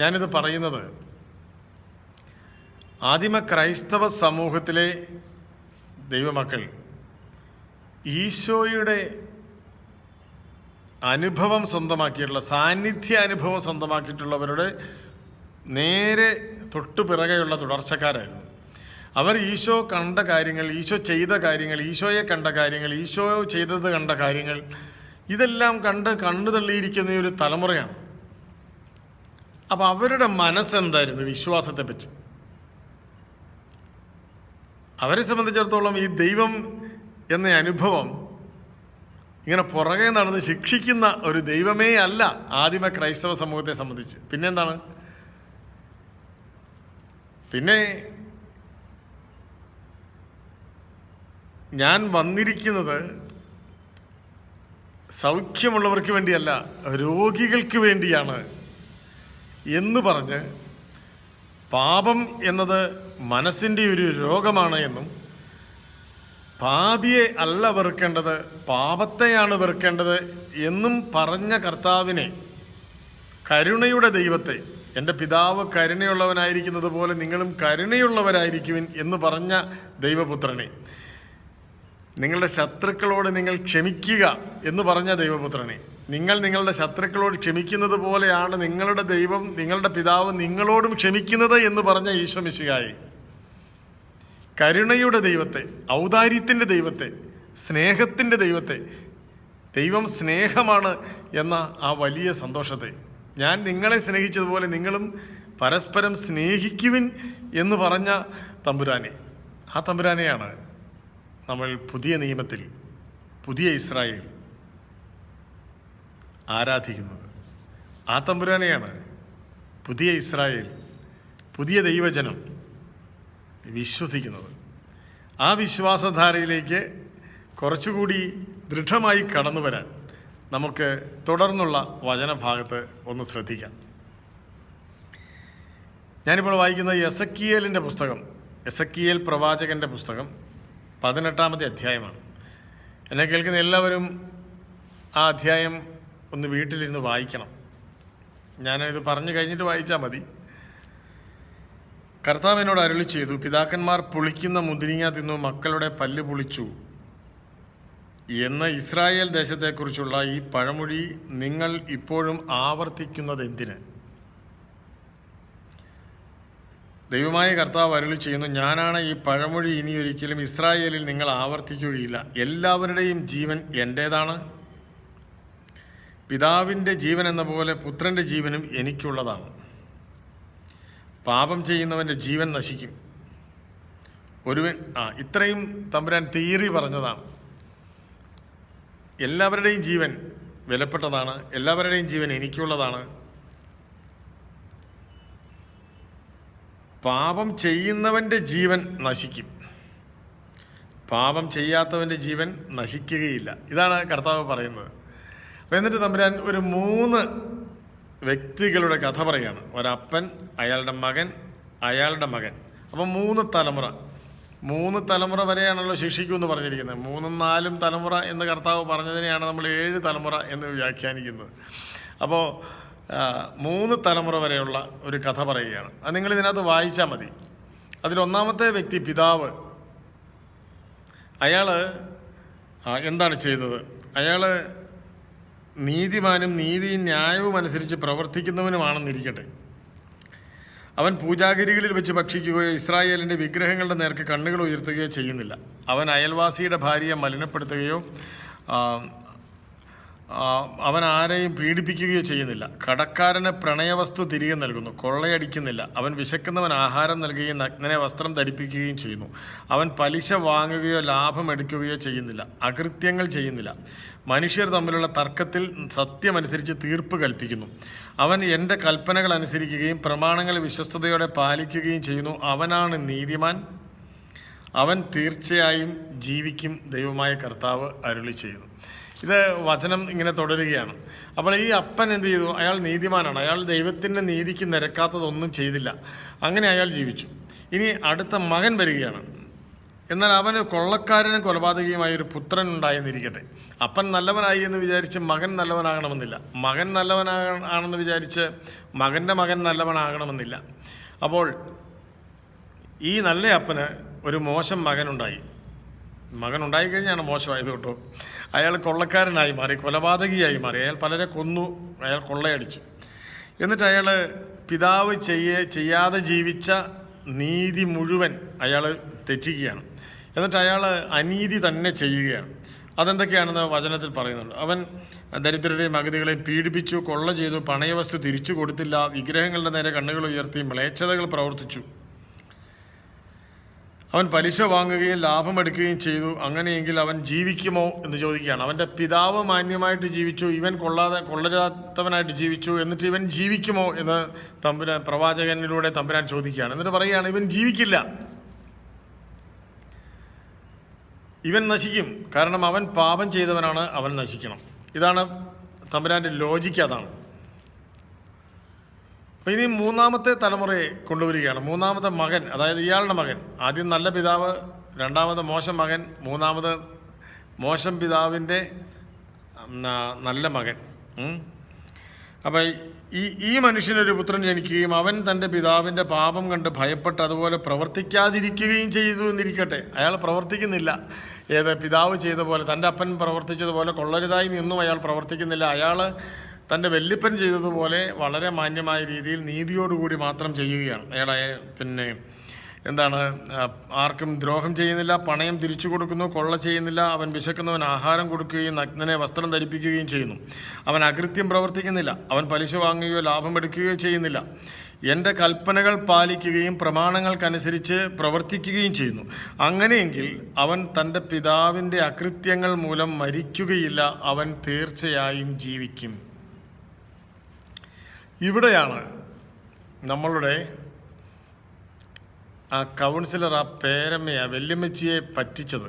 ഞാനിത് പറയുന്നത് ആദിമ ക്രൈസ്തവ സമൂഹത്തിലെ ദൈവമക്കൾ ഈശോയുടെ അനുഭവം സ്വന്തമാക്കിയിട്ടുള്ള, സാന്നിധ്യ അനുഭവം സ്വന്തമാക്കിയിട്ടുള്ളവരുടെ നേരെ തൊട്ടുപിറകെയുള്ള തുടർച്ചക്കാരായിരുന്നു. അവർ ഈശോ കണ്ട കാര്യങ്ങൾ, ഈശോ ചെയ്ത കാര്യങ്ങൾ, ഈശോയെ കണ്ട കാര്യങ്ങൾ, ഈശോ ചെയ്തത് കണ്ട കാര്യങ്ങൾ, ഇതെല്ലാം കണ്ട് കണ്ണു തള്ളിയിരിക്കുന്ന ഒരു തലമുറയാണ്. അപ്പോൾ അവരുടെ മനസ്സെന്തായിരുന്നു വിശ്വാസത്തെപ്പറ്റി? അവരെ സംബന്ധിച്ചിടത്തോളം ഈ ദൈവം എന്ന അനുഭവം ഇങ്ങനെ പുറകെ നടന്ന് ശിക്ഷിക്കുന്ന ഒരു ദൈവമേ അല്ല ആദിമ ക്രൈസ്തവ സമൂഹത്തെ സംബന്ധിച്ച്. പിന്നെന്താണ്? പിന്നെ ഞാൻ വന്നിരിക്കുന്നത് സൗഖ്യമുള്ളവർക്ക് വേണ്ടിയല്ല, രോഗികൾക്ക് വേണ്ടിയാണ് എന്ന് പറഞ്ഞ് പാപം എന്നത് മനസ്സിൻ്റെ ഒരു രോഗമാണ് എന്നും, പാപിയെ അല്ല വെറുക്കേണ്ടത് പാപത്തെയാണ് വെറുക്കേണ്ടത് എന്നും പറഞ്ഞ കർത്താവിനെ, കരുണയുടെ ദൈവത്തെ, എൻ്റെ പിതാവ് കരുണയുള്ളവനായിരിക്കുന്നത് പോലെ നിങ്ങളും കരുണയുള്ളവരായിരിക്കുവിൻ എന്ന് പറഞ്ഞ ദൈവപുത്രനെ, നിങ്ങളുടെ ശത്രുക്കളോട് നിങ്ങൾ ക്ഷമിക്കുക എന്ന് പറഞ്ഞ ദൈവപുത്രനെ, നിങ്ങൾ നിങ്ങളുടെ ശത്രുക്കളോട് ക്ഷമിക്കുന്നത് പോലെയാണ് നിങ്ങളുടെ ദൈവം, നിങ്ങളുടെ പിതാവ് നിങ്ങളോടും ക്ഷമിക്കുന്നത് എന്ന് പറഞ്ഞ ഈശോ മിശിഹായെ, കരുണയുടെ ദൈവത്തെ, ഔദാര്യത്തിൻ്റെ ദൈവത്തെ, സ്നേഹത്തിൻ്റെ ദൈവത്തെ, ദൈവം സ്നേഹമാണ് എന്ന ആ വലിയ സന്തോഷത്തെ, ഞാൻ നിങ്ങളെ സ്നേഹിച്ചതുപോലെ നിങ്ങളും പരസ്പരം സ്നേഹിക്കുവിൻ എന്ന് പറഞ്ഞ തമ്പുരാനെ, ആ തമ്പുരാനെയാണ് നമ്മൾ പുതിയ നിയമത്തിൽ, പുതിയ ഇസ്രായേൽ ആരാധിക്കുന്നത്. ആ തമ്പുരാനെയാണ് പുതിയ ഇസ്രായേൽ, പുതിയ ദൈവജനം വിശ്വസിക്കുന്നത്. ആ വിശ്വാസധാരയിലേക്ക് കുറച്ചുകൂടി ദൃഢമായി കടന്നു വരാൻ നമുക്ക് തുടർന്നുള്ള വചനഭാഗത്ത് ഒന്ന് ശ്രദ്ധിക്കാം. ഞാനിപ്പോൾ വായിക്കുന്ന എസക്കിയേലിൻ്റെ പുസ്തകം, എസക്കിയേൽ പ്രവാചകൻ്റെ പുസ്തകം 18-ാമത്തെ അധ്യായമാണ്. എന്നെ കേൾക്കുന്ന എല്ലാവരും ആ അധ്യായം ഒന്ന് വീട്ടിലിരുന്ന് വായിക്കണം. ഞാനിത് പറഞ്ഞു കഴിഞ്ഞിട്ട് വായിച്ചാൽ മതി. കർത്താവ് എന്നോട് അരുളി ചെയ്തു, പിതാക്കന്മാർ പുളിക്കുന്ന മുന്തിരിങ്ങ തിന്നു മക്കളുടെ പല്ല് പുളിച്ചു എന്ന ഇസ്രായേൽ ദേശത്തെക്കുറിച്ചുള്ള ഈ പഴമൊഴി നിങ്ങൾ ഇപ്പോഴും ആവർത്തിക്കുന്നത് എന്തിന്? ദൈവമായ കർത്താവ് അരുളി ചെയ്യുന്നു, ഞാനാണ് ഈ പഴമൊഴി ഇനി ഒരിക്കലും ഇസ്രായേലിൽ നിങ്ങൾ ആവർത്തിക്കുകയില്ല. എല്ലാവരുടെയും ജീവൻ എൻ്റേതാണ്. പിതാവിൻ്റെ ജീവൻ എന്ന പോലെ പുത്രൻ്റെ ജീവനും എനിക്കുള്ളതാണ്. പാപം ചെയ്യുന്നവൻ്റെ ജീവൻ നശിക്കും. ഇത്രയും തമ്പുരാൻ തിയറി പറഞ്ഞതാണ്. എല്ലാവരുടെയും ജീവൻ വിലപ്പെട്ടതാണ്, എല്ലാവരുടെയും ജീവൻ എനിക്കുള്ളതാണ്. പാപം ചെയ്യുന്നവൻ്റെ ജീവൻ നശിക്കും, പാപം ചെയ്യാത്തവൻ്റെ ജീവൻ നശിക്കുകയില്ല. ഇതാണ് കർത്താവ് പറയുന്നത്. അപ്പോൾ എന്നിട്ട് തമ്പുരാൻ ഒരു 3 വ്യക്തികളുടെ കഥ പറയുകയാണ്. ഒരപ്പൻ, അയാളുടെ മകൻ, അയാളുടെ മകൻ. അപ്പം 3 തലമുറ വരെയാണല്ലോ ശിക്ഷിക്കുമെന്ന് പറഞ്ഞിരിക്കുന്നത്. 3ഉം 4ഉം തലമുറ എന്ന് കർത്താവ് പറഞ്ഞതിനെയാണ് നമ്മൾ 7 തലമുറ എന്ന് വ്യാഖ്യാനിക്കുന്നത്. അപ്പോൾ 3 തലമുറ വരെയുള്ള ഒരു കഥ പറയുകയാണ്. അത് നിങ്ങളിതിനകത്ത് വായിച്ചാൽ മതി. അതിലൊന്നാമത്തെ വ്യക്തി പിതാവ്. അയാൾ എന്താണ് ചെയ്തത്? അയാൾ നീതിമാനും നീതിയും ന്യായവും അനുസരിച്ച് പ്രവർത്തിക്കുന്നവനുമാണെന്നിരിക്കട്ടെ. അവൻ പൂജാഗിരികളിൽ വെച്ച് ഭക്ഷിക്കുകയോ ഇസ്രായേലിൻ്റെ വിഗ്രഹങ്ങളുടെ നേർക്ക് കണ്ണുകൾ ഉയർത്തുകയോ ചെയ്യുന്നില്ല. അവൻ അയൽവാസിയുടെ ഭാര്യയെ മലിനപ്പെടുത്തുകയോ അവൻ ആരെയും പീഡിപ്പിക്കുകയോ ചെയ്യുന്നില്ല. കടക്കാരന് പ്രണയവസ്തു തിരികെ നൽകുന്നു, കൊള്ളയടിക്കുന്നില്ല. അവൻ വിശക്കുന്നവൻ ആഹാരം നൽകുകയും നഗ്നനെ വസ്ത്രം ധരിപ്പിക്കുകയും ചെയ്യുന്നു. അവൻ പലിശ വാങ്ങുകയോ ലാഭമെടുക്കുകയോ ചെയ്യുന്നില്ല. അകൃത്യങ്ങൾ ചെയ്യുന്നില്ല. മനുഷ്യർ തമ്മിലുള്ള തർക്കത്തിൽ സത്യമനുസരിച്ച് തീർപ്പ് കൽപ്പിക്കുന്നു. അവൻ എൻ്റെ കൽപ്പനകൾ അനുസരിക്കുകയും പ്രമാണങ്ങൾ വിശ്വസ്തയോടെ പാലിക്കുകയും ചെയ്യുന്നു. അവനാണ് നീതിമാൻ, അവൻ തീർച്ചയായും ജീവിക്കും. ദൈവമായ കർത്താവ് അരുളി ചെയ്യുന്നു. ഇത് വചനം ഇങ്ങനെ തുടരുകയാണ്. അപ്പോൾ ഈ അപ്പൻ എന്ത് ചെയ്തു? അയാൾ നീതിമാനാണ്. അയാൾ ദൈവത്തിൻ്റെ നീതിക്ക് നിരക്കാത്തതൊന്നും ചെയ്തില്ല. അങ്ങനെ അയാൾ ജീവിച്ചു. ഇനി അടുത്ത മകൻ വരികയാണ്. എന്നാൽ അവന് കൊള്ളക്കാരനും കൊലപാതകയുമായ ഒരു പുത്രൻ ഉണ്ടായെന്നിരിക്കട്ടെ. അപ്പൻ നല്ലവനായി എന്ന് വിചാരിച്ച് മകൻ നല്ലവനാകണമെന്നില്ല. മകൻ നല്ലവനാണെന്ന് വിചാരിച്ച് മകൻ്റെ മകൻ നല്ലവനാകണമെന്നില്ല. അപ്പോൾ ഈ നല്ല അപ്പന് ഒരു മോശം മകനുണ്ടായി. മകനുണ്ടായിക്കഴിഞ്ഞാണ് മോശമായത് കേട്ടോ. അയാൾ കൊള്ളക്കാരനായി മാറി, കൊലപാതകിയായി മാറി. അയാൾ പലരെ കൊന്നു, അയാൾ കൊള്ളയടിച്ചു. എന്നിട്ട് അയാൾ പിതാവ് ചെയ്യാതെ ജീവിച്ച നീതി മുഴുവൻ അയാൾ തെറ്റിക്കുകയാണ്. എന്നിട്ട് അയാൾ അനീതി തന്നെ ചെയ്യുകയാണ്. അതെന്തൊക്കെയാണെന്ന് വചനത്തിൽ പറയുന്നുണ്ട്. അവൻ ദരിദ്രരെയും അഗതികളെയും പീഡിപ്പിച്ചു, കൊള്ള ചെയ്തു, പണയവസ്തു തിരിച്ചു കൊടുത്തില്ല, വിഗ്രഹങ്ങളുടെ നേരെ കണ്ണുകൾ ഉയർത്തി മ്ലേച്ഛതകൾ പ്രവർത്തിച്ചു. അവൻ പലിശ വാങ്ങുകയും ലാഭമെടുക്കുകയും ചെയ്തു. അങ്ങനെയെങ്കിൽ അവൻ ജീവിക്കുമോ എന്ന് ചോദിക്കുകയാണ്. അവൻ്റെ പിതാവ് മാന്യമായിട്ട് ജീവിച്ചു, ഇവൻ കൊള്ളരാത്തവനായിട്ട് ജീവിച്ചു. എന്നിട്ട് ഇവൻ ജീവിക്കുമോ എന്ന് പ്രവാചകനിലൂടെ തമ്പുരാൻ ചോദിക്കുകയാണ്. എന്നിട്ട് പറയുകയാണ്, ഇവൻ ജീവിക്കില്ല, ഇവൻ നശിക്കും. കാരണം അവൻ പാപം ചെയ്തവനാണ്, അവൻ നശിക്കണം. ഇതാണ് തമ്പുരാൻ്റെ ലോജിക്ക്. അതാണ്. അപ്പോൾ ഇനി 3ാമത്തെ തലമുറയെ കൊണ്ടുവരികയാണ്. 3ാമത്തെ മകൻ, അതായത് ഇയാളുടെ മകൻ. ആദ്യം നല്ല പിതാവ്, 2ാമത് മോശം മകൻ, 3ാമത് മോശം പിതാവിൻ്റെ നല്ല മകൻ. അപ്പോൾ ഈ മനുഷ്യനൊരു പുത്രൻ ജനിക്കുകയും അവൻ തൻ്റെ പിതാവിൻ്റെ പാപം കണ്ട് ഭയപ്പെട്ട് അതുപോലെ പ്രവർത്തിക്കാതിരിക്കുകയും ചെയ്തു എന്നിരിക്കട്ടെ. അയാൾ പ്രവർത്തിക്കുന്നില്ല. പിതാവ് ചെയ്ത പോലെ, തൻ്റെ അപ്പൻ പ്രവർത്തിച്ചതുപോലെ കൊള്ളരുതായും ഒന്നും അയാൾ പ്രവർത്തിക്കുന്നില്ല. അയാൾ തൻ്റെ വല്യപ്പൻ ചെയ്തതുപോലെ വളരെ മാന്യമായ രീതിയിൽ നീതിയോടുകൂടി മാത്രം ചെയ്യുകയാണ്. അയാൾ ആർക്കും ദ്രോഹം ചെയ്യുന്നില്ല, പണയം തിരിച്ചു കൊടുക്കുന്നു, കൊള്ള ചെയ്യുന്നില്ല. അവൻ വിശക്കുന്നവൻ ആഹാരം കൊടുക്കുകയും നഗ്നനെ വസ്ത്രം ധരിപ്പിക്കുകയും ചെയ്യുന്നു. അവൻ അകൃത്യം പ്രവർത്തിക്കുന്നില്ല. അവൻ പലിശ വാങ്ങുകയോ ലാഭമെടുക്കുകയോ ചെയ്യുന്നില്ല. എൻ്റെ കൽപ്പനകൾ പാലിക്കുകയും പ്രമാണങ്ങൾക്കനുസരിച്ച് പ്രവർത്തിക്കുകയും ചെയ്യുന്നു. അങ്ങനെയെങ്കിൽ അവൻ തൻ്റെ പിതാവിൻ്റെ അകൃത്യങ്ങൾ മൂലം മരിക്കുകയില്ല, അവൻ തീർച്ചയായും ജീവിക്കും. ഇവിടെയാണ് നമ്മളുടെ ആ കൗൺസിലർ, ആ പേരമ്മയെ, വല്യമ്മച്ചിയെ പറ്റിച്ചത്.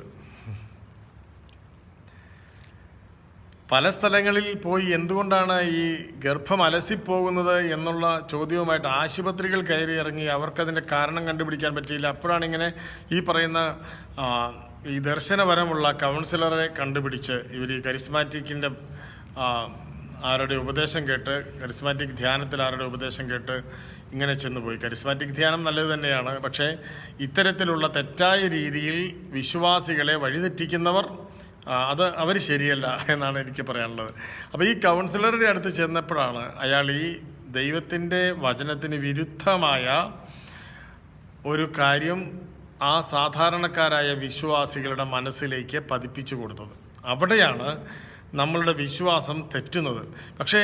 പല സ്ഥലങ്ങളിൽ പോയി എന്തുകൊണ്ടാണ് ഈ ഗർഭം അലസിപ്പോകുന്നത് എന്നുള്ള ചോദ്യവുമായിട്ട് ആശുപത്രികൾ കയറി ഇറങ്ങി. അവർക്കതിൻ്റെ കാരണം കണ്ടുപിടിക്കാൻ പറ്റിയില്ല. അപ്പോഴാണ് ഇങ്ങനെ ഈ പറയുന്ന ഈ ദർശനപരമുള്ള കൗൺസിലറെ കണ്ടുപിടിച്ച് ഇവർ ഈ കരിസ്മാറ്റിക്കിൻ്റെ ആരുടെ ഉപദേശം കേട്ട്, കരിസ്മാറ്റിക് ധ്യാനത്തിൽ ആരുടെ ഉപദേശം കേട്ട് ഇങ്ങനെ ചെന്നുപോയി. കരിസ്മാറ്റിക് ധ്യാനം നല്ലത് തന്നെയാണ്, പക്ഷേ ഇത്തരത്തിലുള്ള തെറ്റായ രീതിയിൽ വിശ്വാസികളെ വഴിതെറ്റിക്കുന്നവർ, അവർ ശരിയല്ല എന്നാണ് എനിക്ക് പറയാനുള്ളത്. അപ്പോൾ ഈ കൗൺസിലറുടെ അടുത്ത് ചെന്നപ്പോഴാണ് അയാൾ ഈ ദൈവത്തിൻ്റെ വചനത്തിന് വിരുദ്ധമായ ഒരു കാര്യം ആ സാധാരണക്കാരായ വിശ്വാസികളുടെ മനസ്സിലേക്ക് പതിപ്പിച്ചു കൊടുത്തത്. അവിടെയാണ് നമ്മളുടെ വിശ്വാസം തെറ്റുന്നത്. പക്ഷേ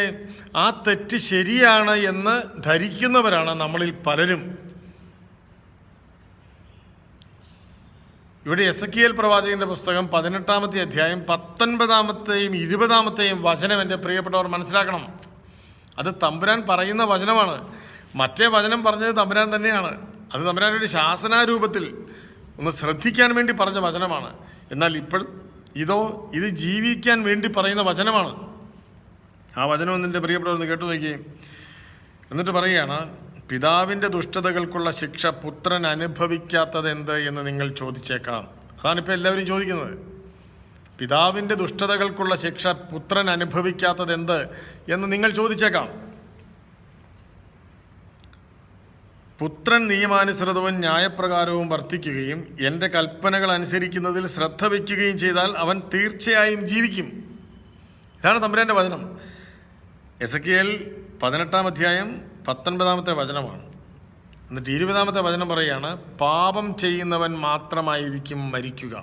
ആ തെറ്റ് ശരിയാണ് എന്ന് ധരിക്കുന്നവരാണ് നമ്മളിൽ പലരും. ഇവിടെ എസെക്കിയേൽ പ്രവാചകന്റെ പുസ്തകം 18-ാമത്തെ അധ്യായം 19-ാമത്തെയും 20-ാമത്തെയും വചനം എൻ്റെ പ്രിയപ്പെട്ടവർ മനസ്സിലാക്കണം. അത് തമ്പുരാൻ പറയുന്ന വചനമാണ്. മറ്റേ വചനം പറഞ്ഞത് തമ്പുരാൻ തന്നെയാണ്. അത് തമ്പുരാനൊരു ശാസനാരൂപത്തിൽ ഒന്ന് ശ്രദ്ധിക്കാൻ വേണ്ടി പറഞ്ഞ വചനമാണ്. എന്നാൽ ഇത് ജീവിക്കാൻ വേണ്ടി പറയുന്ന വചനമാണ്. ആ വചനം എൻ്റെ പ്രിയപ്പെട്ടവർ ഒന്ന് കേട്ടു നോക്കിയേ. എന്നിട്ട് പറയുകയാണ്, പിതാവിൻ്റെ ദുഷ്ടതകൾക്കുള്ള ശിക്ഷ പുത്രൻ അനുഭവിക്കാത്തത് എന്ത് എന്ന് നിങ്ങൾ ചോദിച്ചേക്കാം. അതാണിപ്പോൾ എല്ലാവരും ചോദിക്കുന്നത്. പിതാവിൻ്റെ ദുഷ്ടതകൾക്കുള്ള ശിക്ഷ പുത്രൻ അനുഭവിക്കാത്തത് എന്ത് എന്ന് നിങ്ങൾ ചോദിച്ചേക്കാം. പുത്രൻ നിയമാനുസൃതവും ന്യായപ്രകാരവും വർത്തിക്കുകയും എൻ്റെ കൽപ്പനകൾ അനുസരിക്കുന്നതിൽ ശ്രദ്ധ വയ്ക്കുകയും ചെയ്താൽ അവൻ തീർച്ചയായും ജീവിക്കും. ഇതാണ് തമ്പുരാൻ്റെ വചനം. എസെക്കിയേൽ 18-ാം അധ്യായം 19-ാമത്തെ വചനമാണ്. എന്നിട്ട് 20-ാമത്തെ വചനം പറയുകയാണ്, പാപം ചെയ്യുന്നവൻ മാത്രമായിരിക്കും മരിക്കുക.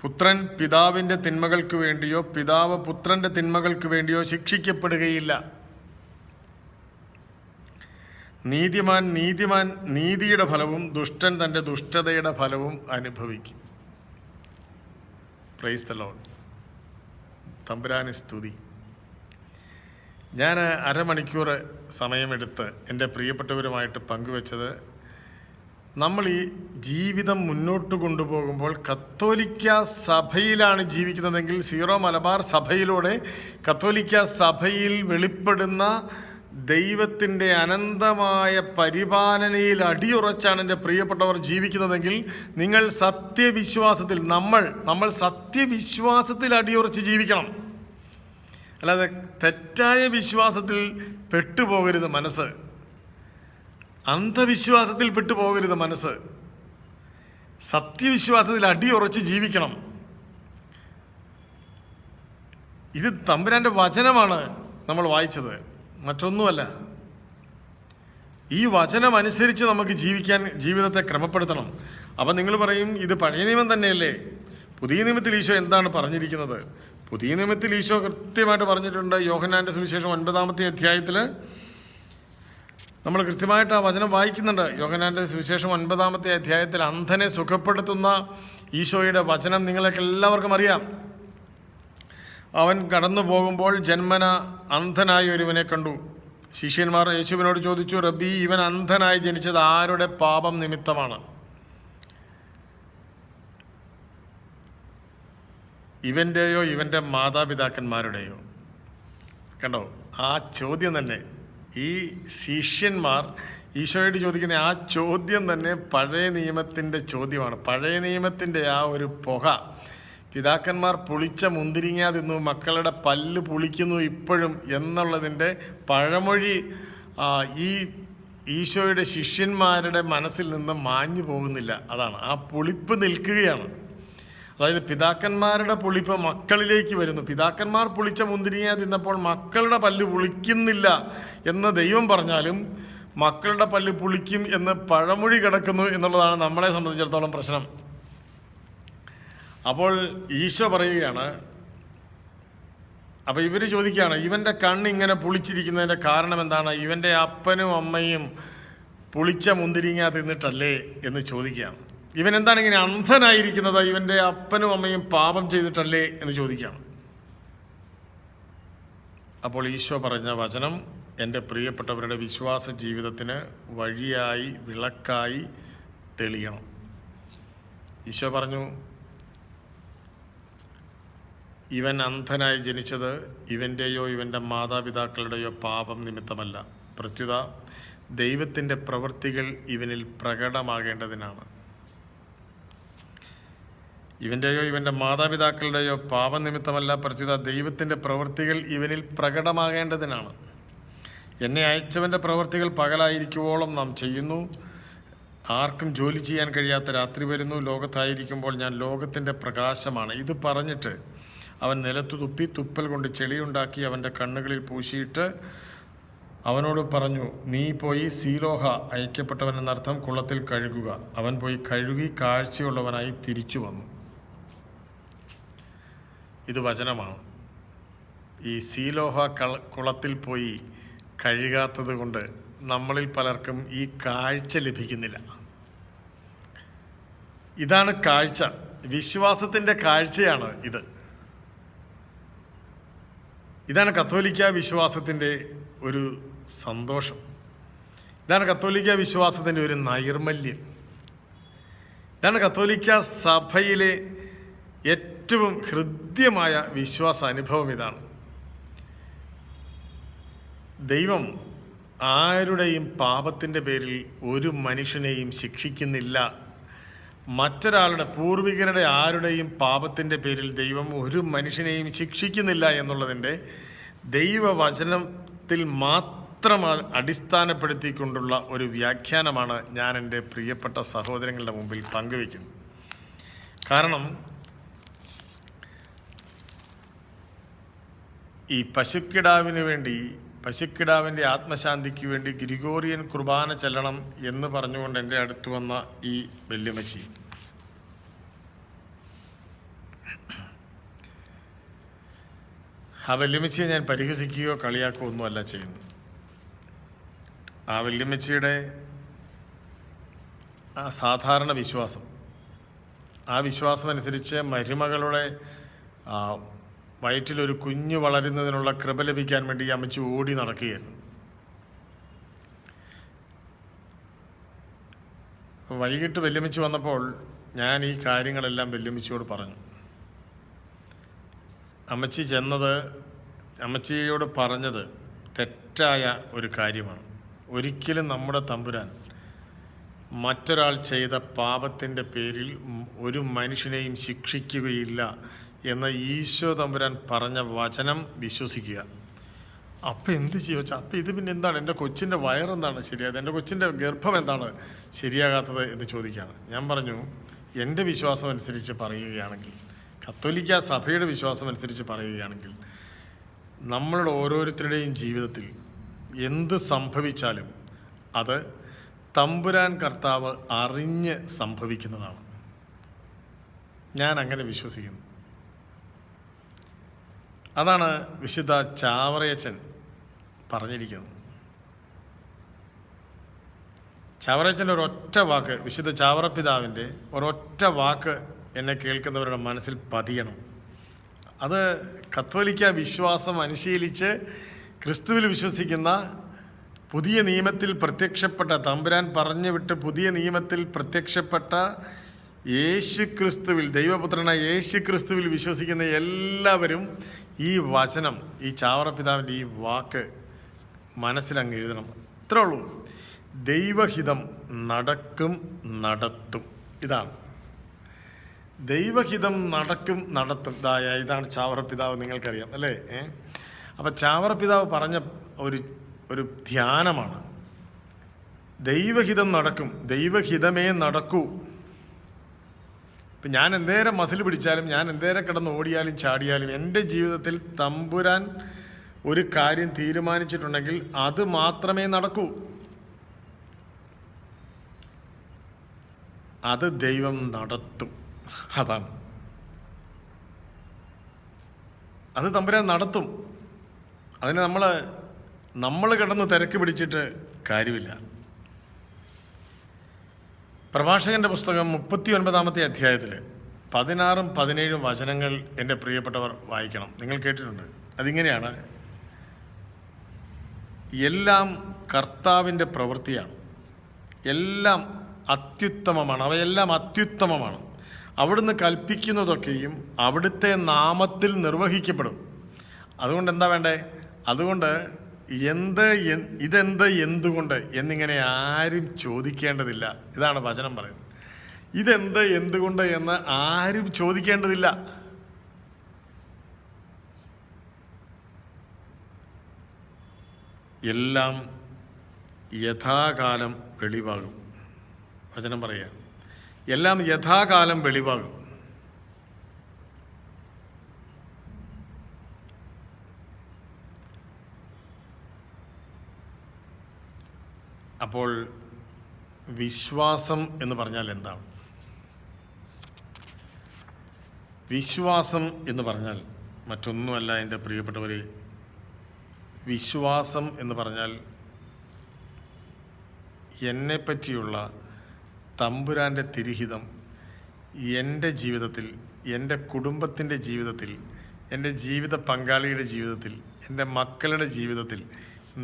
പുത്രൻ പിതാവിൻ്റെ തിന്മകൾക്ക് വേണ്ടിയോ പിതാവ് പുത്രൻ്റെ തിന്മകൾക്ക് വേണ്ടിയോ ശിക്ഷിക്കപ്പെടുകയില്ല. നീതിമാൻ നീതിയുടെ ഫലവും ദുഷ്ടൻ തൻ്റെ ദുഷ്ടതയുടെ ഫലവും അനുഭവിക്കും. Praise the Lord. തമ്പുരാന് സ്തുതി. ഞാൻ അരമണിക്കൂർ സമയമെടുത്ത് എൻ്റെ പ്രിയപ്പെട്ടവരുമായിട്ട് പങ്കുവച്ചത്, നമ്മൾ ഈ ജീവിതം മുന്നോട്ട് കൊണ്ടുപോകുമ്പോൾ കത്തോലിക്ക സഭയിലാണ് ജീവിക്കുന്നതെങ്കിൽ സീറോ മലബാർ സഭയിലൂടെ കത്തോലിക്ക സഭയിൽ വെളിപ്പെടുന്ന ദൈവത്തിൻ്റെ അനന്തമായ പരിപാലനയിൽ അടിയുറച്ചാണ് എൻ്റെ പ്രിയപ്പെട്ടവർ ജീവിക്കുന്നതെങ്കിൽ നിങ്ങൾ സത്യവിശ്വാസത്തിൽ നമ്മൾ സത്യവിശ്വാസത്തിൽ അടിയുറച്ച് ജീവിക്കണം. അല്ലാതെ തെറ്റായ വിശ്വാസത്തിൽ പെട്ടുപോകരുത് മനസ്സ്. അന്ധവിശ്വാസത്തിൽ പെട്ടുപോകരുത് മനസ്സ്. സത്യവിശ്വാസത്തിൽ അടിയുറച്ച് ജീവിക്കണം. ഇത് തമ്പുരാൻ്റെ വചനമാണ് നമ്മൾ വായിച്ചത്, മറ്റൊന്നുമല്ല. ഈ വചനം അനുസരിച്ച് നമുക്ക് ജീവിതത്തെ ക്രമപ്പെടുത്തണം. അപ്പം നിങ്ങൾ പറയും, ഇത് പഴയ നിയമം തന്നെയല്ലേ? പുതിയ നിയമത്തിൽ ഈശോ എന്താണ് പറഞ്ഞിരിക്കുന്നത്? പുതിയ നിയമത്തിൽ ഈശോ കൃത്യമായിട്ട് പറഞ്ഞിട്ടുണ്ട്. യോഹന്നാൻ്റെ സുവിശേഷം 9-ാമത്തെ അധ്യായത്തിൽ നമ്മൾ കൃത്യമായിട്ട് ആ വചനം വായിക്കുന്നുണ്ട്. യോഹന്നാൻ്റെ സുവിശേഷം 9-ാമത്തെ അധ്യായത്തിൽ അന്ധനെ സുഖപ്പെടുത്തുന്ന ഈശോയുടെ വചനം നിങ്ങൾക്ക് എല്ലാവർക്കും അറിയാം. അവൻ കടന്നു പോകുമ്പോൾ ജന്മന അന്ധനായ ഒരുവനെ കണ്ടു. ശിഷ്യന്മാർ യേശുവിനോട് ചോദിച്ചു, റബ്ബി, ഇവൻ അന്ധനായി ജനിച്ചത് ആരുടെ പാപം നിമിത്തമാണ്? ഇവൻ്റെയോ ഇവൻ്റെ മാതാപിതാക്കന്മാരുടെയോ? കണ്ടോ, ആ ചോദ്യം തന്നെ ഈ ശിഷ്യന്മാർ ഈശോയോട് ചോദിക്കുന്ന ആ ചോദ്യം തന്നെ പഴയ നിയമത്തിൻ്റെ ചോദ്യമാണ്. പഴയ നിയമത്തിൻ്റെ ആ ഒരു പുക. പിതാക്കന്മാർ പുളിച്ച മുന്തിരിങ്ങ തിന്നു, മക്കളുടെ പല്ല് പുളിക്കുന്നു ഇപ്പോഴും എന്നുള്ളതിൻ്റെ പഴമൊഴി ഈ ഈശോയുടെ ശിഷ്യന്മാരുടെ മനസ്സിൽ നിന്ന് മാഞ്ഞു പോകുന്നില്ല. അതാണ്, ആ പുളിപ്പ് നിൽക്കുകയാണ്. അതായത് പിതാക്കന്മാരുടെ പുളിപ്പ് മക്കളിലേക്ക് വരുന്നു. പിതാക്കന്മാർ പുളിച്ച മുന്തിരിങ്ങ തിന്നപ്പോൾ മക്കളുടെ പല്ല് പുളിക്കുന്നില്ല എന്ന് ദൈവം പറഞ്ഞാലും മക്കളുടെ പല്ല് പുളിക്കും എന്ന് പഴമൊഴി കിടക്കുന്നു എന്നുള്ളതാണ് നമ്മളെ സംബന്ധിച്ചിടത്തോളം പ്രശ്നം. അപ്പോൾ ഈശോ പറയുകയാണ്, അപ്പോൾ ഇവർ ചോദിക്കുകയാണ്, ഇവൻ്റെ കണ്ണിങ്ങനെ പുളിച്ചിരിക്കുന്നതിൻ്റെ കാരണം എന്താണ്? ഇവൻ്റെ അപ്പനും അമ്മയും പുളിച്ച മുന്തിരിങ്ങ തിന്നിട്ടല്ലേ എന്ന് ചോദിക്കുകയാണ്. ഇവൻ എന്താണ് ഇങ്ങനെ അന്ധനായിരിക്കുന്നത്? ഇവൻ്റെ അപ്പനും അമ്മയും പാപം ചെയ്തിട്ടല്ലേ എന്ന് ചോദിക്കുകയാണ്. അപ്പോൾ ഈശോ പറഞ്ഞ വചനം എൻ്റെ പ്രിയപ്പെട്ടവരുടെ വിശ്വാസ ജീവിതത്തിന് വഴിയായി വിളക്കായി തെളിയണം. ഈശോ പറഞ്ഞു, ഇവൻ അന്ധനായി ജനിച്ചത് ഇവൻ്റെയോ ഇവൻ്റെ മാതാപിതാക്കളുടെയോ പാപം നിമിത്തമല്ല, പ്രത്യുത ദൈവത്തിൻ്റെ പ്രവൃത്തികൾ ഇവനിൽ പ്രകടമാകേണ്ടതിനാണ്. ഇവൻ്റെയോ ഇവൻ്റെ മാതാപിതാക്കളുടെയോ പാപം നിമിത്തമല്ല, പ്രത്യുത ദൈവത്തിൻ്റെ പ്രവൃത്തികൾ ഇവനിൽ പ്രകടമാകേണ്ടതിനാണ്. എന്നെ അയച്ചവൻ്റെ പ്രവൃത്തികൾ പകലായിരിക്കുവോളം നാം ചെയ്യുന്നു. ആർക്കും ജോലി ചെയ്യാൻ കഴിയാത്ത രാത്രി വരുന്നു. ലോകത്തായിരിക്കുമ്പോൾ ഞാൻ ലോകത്തിൻ്റെ പ്രകാശമാണ്. ഇത് പറഞ്ഞിട്ട് അവൻ നിലത്തു തുപ്പി തുപ്പൽ കൊണ്ട് ചെളിയുണ്ടാക്കി അവൻ്റെ കണ്ണുകളിൽ പൂശിയിട്ട് അവനോട് പറഞ്ഞു, നീ പോയി സീലോഹ, അയക്കപ്പെട്ടവൻ എന്നർത്ഥം, കുളത്തിൽ കഴുകുക. അവൻ പോയി കഴുകി കാഴ്ചയുള്ളവനായി തിരിച്ചു വന്നു. ഇത് വചനമാണ്. ഈ സീലോഹ കുളത്തിൽ പോയി കഴുകാത്തത് കൊണ്ട് നമ്മളിൽ പലർക്കും ഈ കാഴ്ച ലഭിക്കുന്നില്ല. ഇതാണ് കാഴ്ച. വിശ്വാസത്തിൻ്റെ കാഴ്ചയാണ് ഇത്. ഇതാണ് കത്തോലിക്ക വിശ്വാസത്തിൻ്റെ ഒരു സന്തോഷം. ഇതാണ് കത്തോലിക്ക വിശ്വാസത്തിൻ്റെ ഒരു നൈർമല്യം. ഇതാണ് കത്തോലിക്ക സഭയിലെ ഏറ്റവും ഹൃദ്യമായ വിശ്വാസ അനുഭവം. ഇതാണ് ദൈവം ആരുടെയും പാപത്തിൻ്റെ പേരിൽ ഒരു മനുഷ്യനെയും ശിക്ഷിക്കുന്നില്ല. മറ്റൊരാളുടെ പൂർവികരുടെ ആരുടെയും പാപത്തിൻ്റെ പേരിൽ ദൈവം ഒരു മനുഷ്യനെയും ശിക്ഷിക്കുന്നില്ല എന്നുള്ളതിൻ്റെ ദൈവവചനത്തിൽ മാത്രം അടിസ്ഥാനപ്പെടുത്തിക്കൊണ്ടുള്ള ഒരു വ്യാഖ്യാനമാണ് ഞാൻ എൻ്റെ പ്രിയപ്പെട്ട സഹോദരങ്ങളുടെ മുമ്പിൽ പങ്കുവയ്ക്കുന്നത്. കാരണം ഈ പശുക്കിടാവിൻ്റെ ആത്മശാന്തിക്ക് വേണ്ടി ഗ്രിഗോറിയൻ കുർബാന ചെല്ലണം എന്ന് പറഞ്ഞുകൊണ്ട് എൻ്റെ അടുത്ത് വന്ന ഈ വല്യമ്മച്ചി, ആ വല്യമ്മച്ചിയെ ഞാൻ പരിഹസിക്കുകയോ കളിയാക്കുകയോ ഒന്നുമല്ല ചെയ്യുന്നത്. ആ വല്യമ്മച്ചിയുടെ ആ സാധാരണ വിശ്വാസം, ആ വിശ്വാസമനുസരിച്ച് മരുമകളുടെ വയറ്റിലൊരു കുഞ്ഞ് വളരുന്നതിനുള്ള കൃപ ലഭിക്കാൻ വേണ്ടി ഈ അമ്മച്ചി ഓടി നടക്കുകയായിരുന്നു. വൈകിട്ട് വല്യമ്മച്ചി വന്നപ്പോൾ ഞാൻ ഈ കാര്യങ്ങളെല്ലാം വല്യമ്മച്ചിയോട് പറഞ്ഞു. അമ്മച്ചിയോട് പറഞ്ഞത് തെറ്റായ ഒരു കാര്യമാണ്. ഒരിക്കലും നമ്മുടെ തമ്പുരാൻ മറ്റൊരാൾ ചെയ്ത പാപത്തിൻ്റെ പേരിൽ ഒരു മനുഷ്യനെയും ശിക്ഷിക്കുകയില്ല എന്ന ഈശോ തമ്പുരാൻ പറഞ്ഞ വചനം വിശ്വസിക്കുക. അപ്പം എന്ത് ചെയ്യുക? അപ്പം ഇത് പിന്നെ എന്താണ്? എൻ്റെ കൊച്ചിൻ്റെ വയറെന്താണ് ശരിയായത്? എൻ്റെ കൊച്ചിൻ്റെ ഗർഭം എന്താണ് ശരിയാകാത്തത് എന്ന് ചോദിക്കുകയാണ്. ഞാൻ പറഞ്ഞു, എൻ്റെ വിശ്വാസം അനുസരിച്ച് പറയുകയാണെങ്കിൽ, കത്തോലിക്ക സഭയുടെ വിശ്വാസം അനുസരിച്ച് പറയുകയാണെങ്കിൽ, നമ്മളുടെ ഓരോരുത്തരുടെയും ജീവിതത്തിൽ എന്ത് സംഭവിച്ചാലും അത് തമ്പുരാൻ കർത്താവ് അറിഞ്ഞ് സംഭവിക്കുന്നതാണ്. ഞാൻ അങ്ങനെ വിശ്വസിക്കുന്നു. അതാണ് വിശുദ്ധ ചാവറയച്ചൻ പറഞ്ഞിരിക്കുന്നത്. ചാവറയച്ചൻ്റെ ഒരൊറ്റ വാക്ക്, വിശുദ്ധ ചാവറ പിതാവിൻ്റെ ഒരൊറ്റ വാക്ക് എന്നെ കേൾക്കുന്നവരുടെ മനസ്സിൽ പതിയണം. അത് കത്തോലിക്ക വിശ്വാസം അനുശീലിച്ച് ക്രിസ്തുവിൽ വിശ്വസിക്കുന്ന, പുതിയ നിയമത്തിൽ പ്രത്യക്ഷപ്പെട്ട, തമ്പുരാൻ പറഞ്ഞു വിട്ട് പുതിയ നിയമത്തിൽ പ്രത്യക്ഷപ്പെട്ട യേശു ക്രിസ്തുവിൽ, ദൈവപുത്രനായ യേശു ക്രിസ്തുവിൽ വിശ്വസിക്കുന്ന എല്ലാവരും ഈ വചനം, ഈ ചാവറ പിതാവിൻ്റെ ഈ വാക്ക് മനസ്സിലങ്ങ് എഴുതണം. അത്രേ ഉള്ളൂ. ദൈവഹിതം നടക്കും, നടത്തും. ഇതാണ് ദൈവഹിതം നടക്കും, നടത്തും. ഇതാണ് ചാവറ പിതാവ്, നിങ്ങൾക്കറിയാം അല്ലേ? അപ്പം ചാവറ പിതാവ് പറഞ്ഞ ഒരു ധ്യാനമാണ്. ദൈവഹിതം നടക്കും, ദൈവഹിതമേ നടക്കൂ. ഇപ്പം ഞാൻ എന്തേരം മസിൽ പിടിച്ചാലും, ഞാൻ എന്തേരം കിടന്ന് ഓടിയാലും ചാടിയാലും, എൻ്റെ ജീവിതത്തിൽ തമ്പുരാൻ ഒരു കാര്യം തീരുമാനിച്ചിട്ടുണ്ടെങ്കിൽ അത് മാത്രമേ നടക്കൂ. അത് ദൈവം നടത്തും. അതാണ്, അത് തമ്പുരാൻ നടത്തും. അതിന് നമ്മൾ കിടന്ന് തിരക്ക് പിടിച്ചിട്ട് കാര്യമില്ല. പ്രഭാഷകൻ്റെ പുസ്തകം 39-ാമത്തെ അധ്യായത്തിൽ 16ഉം 17ഉം വചനങ്ങൾ എൻ്റെ പ്രിയപ്പെട്ടവർ വായിക്കണം. നിങ്ങൾ കേട്ടിട്ടുണ്ട്. അതിങ്ങനെയാണ്: എല്ലാം കർത്താവിൻ്റെ പ്രവൃത്തിയാണ്, എല്ലാം അത്യുത്തമമാണ്, അവയെല്ലാം അത്യുത്തമമാണ്. അവിടുന്ന് കൽപ്പിക്കുന്നതൊക്കെയും അവിടുത്തെ നാമത്തിൽ നിർവഹിക്കപ്പെടും. അതുകൊണ്ട് എന്താ വേണ്ടേ? അതുകൊണ്ട് ഇതെന്ത്, എന്തുകൊണ്ട് എന്നിങ്ങനെ ആരും ചോദിക്കേണ്ടതില്ല. ഇതാണ് വചനം പറയുന്നത്. ഇതെന്ത്, എന്തുകൊണ്ട് എന്ന് ആരും ചോദിക്കേണ്ടതില്ല. എല്ലാം യഥാകാലം വെളിവാകും. വചനം പറയുക, എല്ലാം യഥാകാലം വെളിവാകും. അപ്പോൾ വിശ്വാസം എന്ന് പറഞ്ഞാൽ എന്താണ്? വിശ്വാസം എന്ന് പറഞ്ഞാൽ മറ്റൊന്നുമല്ല എൻ്റെ പ്രിയപ്പെട്ടവരെ. വിശ്വാസം എന്ന് പറഞ്ഞാൽ എന്നെപ്പറ്റിയുള്ള തമ്പുരാൻ്റെ തിരുഹിതം എൻ്റെ ജീവിതത്തിൽ, എൻ്റെ കുടുംബത്തിൻ്റെ ജീവിതത്തിൽ, എൻ്റെ ജീവിത പങ്കാളിയുടെ ജീവിതത്തിൽ, എൻ്റെ മക്കളുടെ ജീവിതത്തിൽ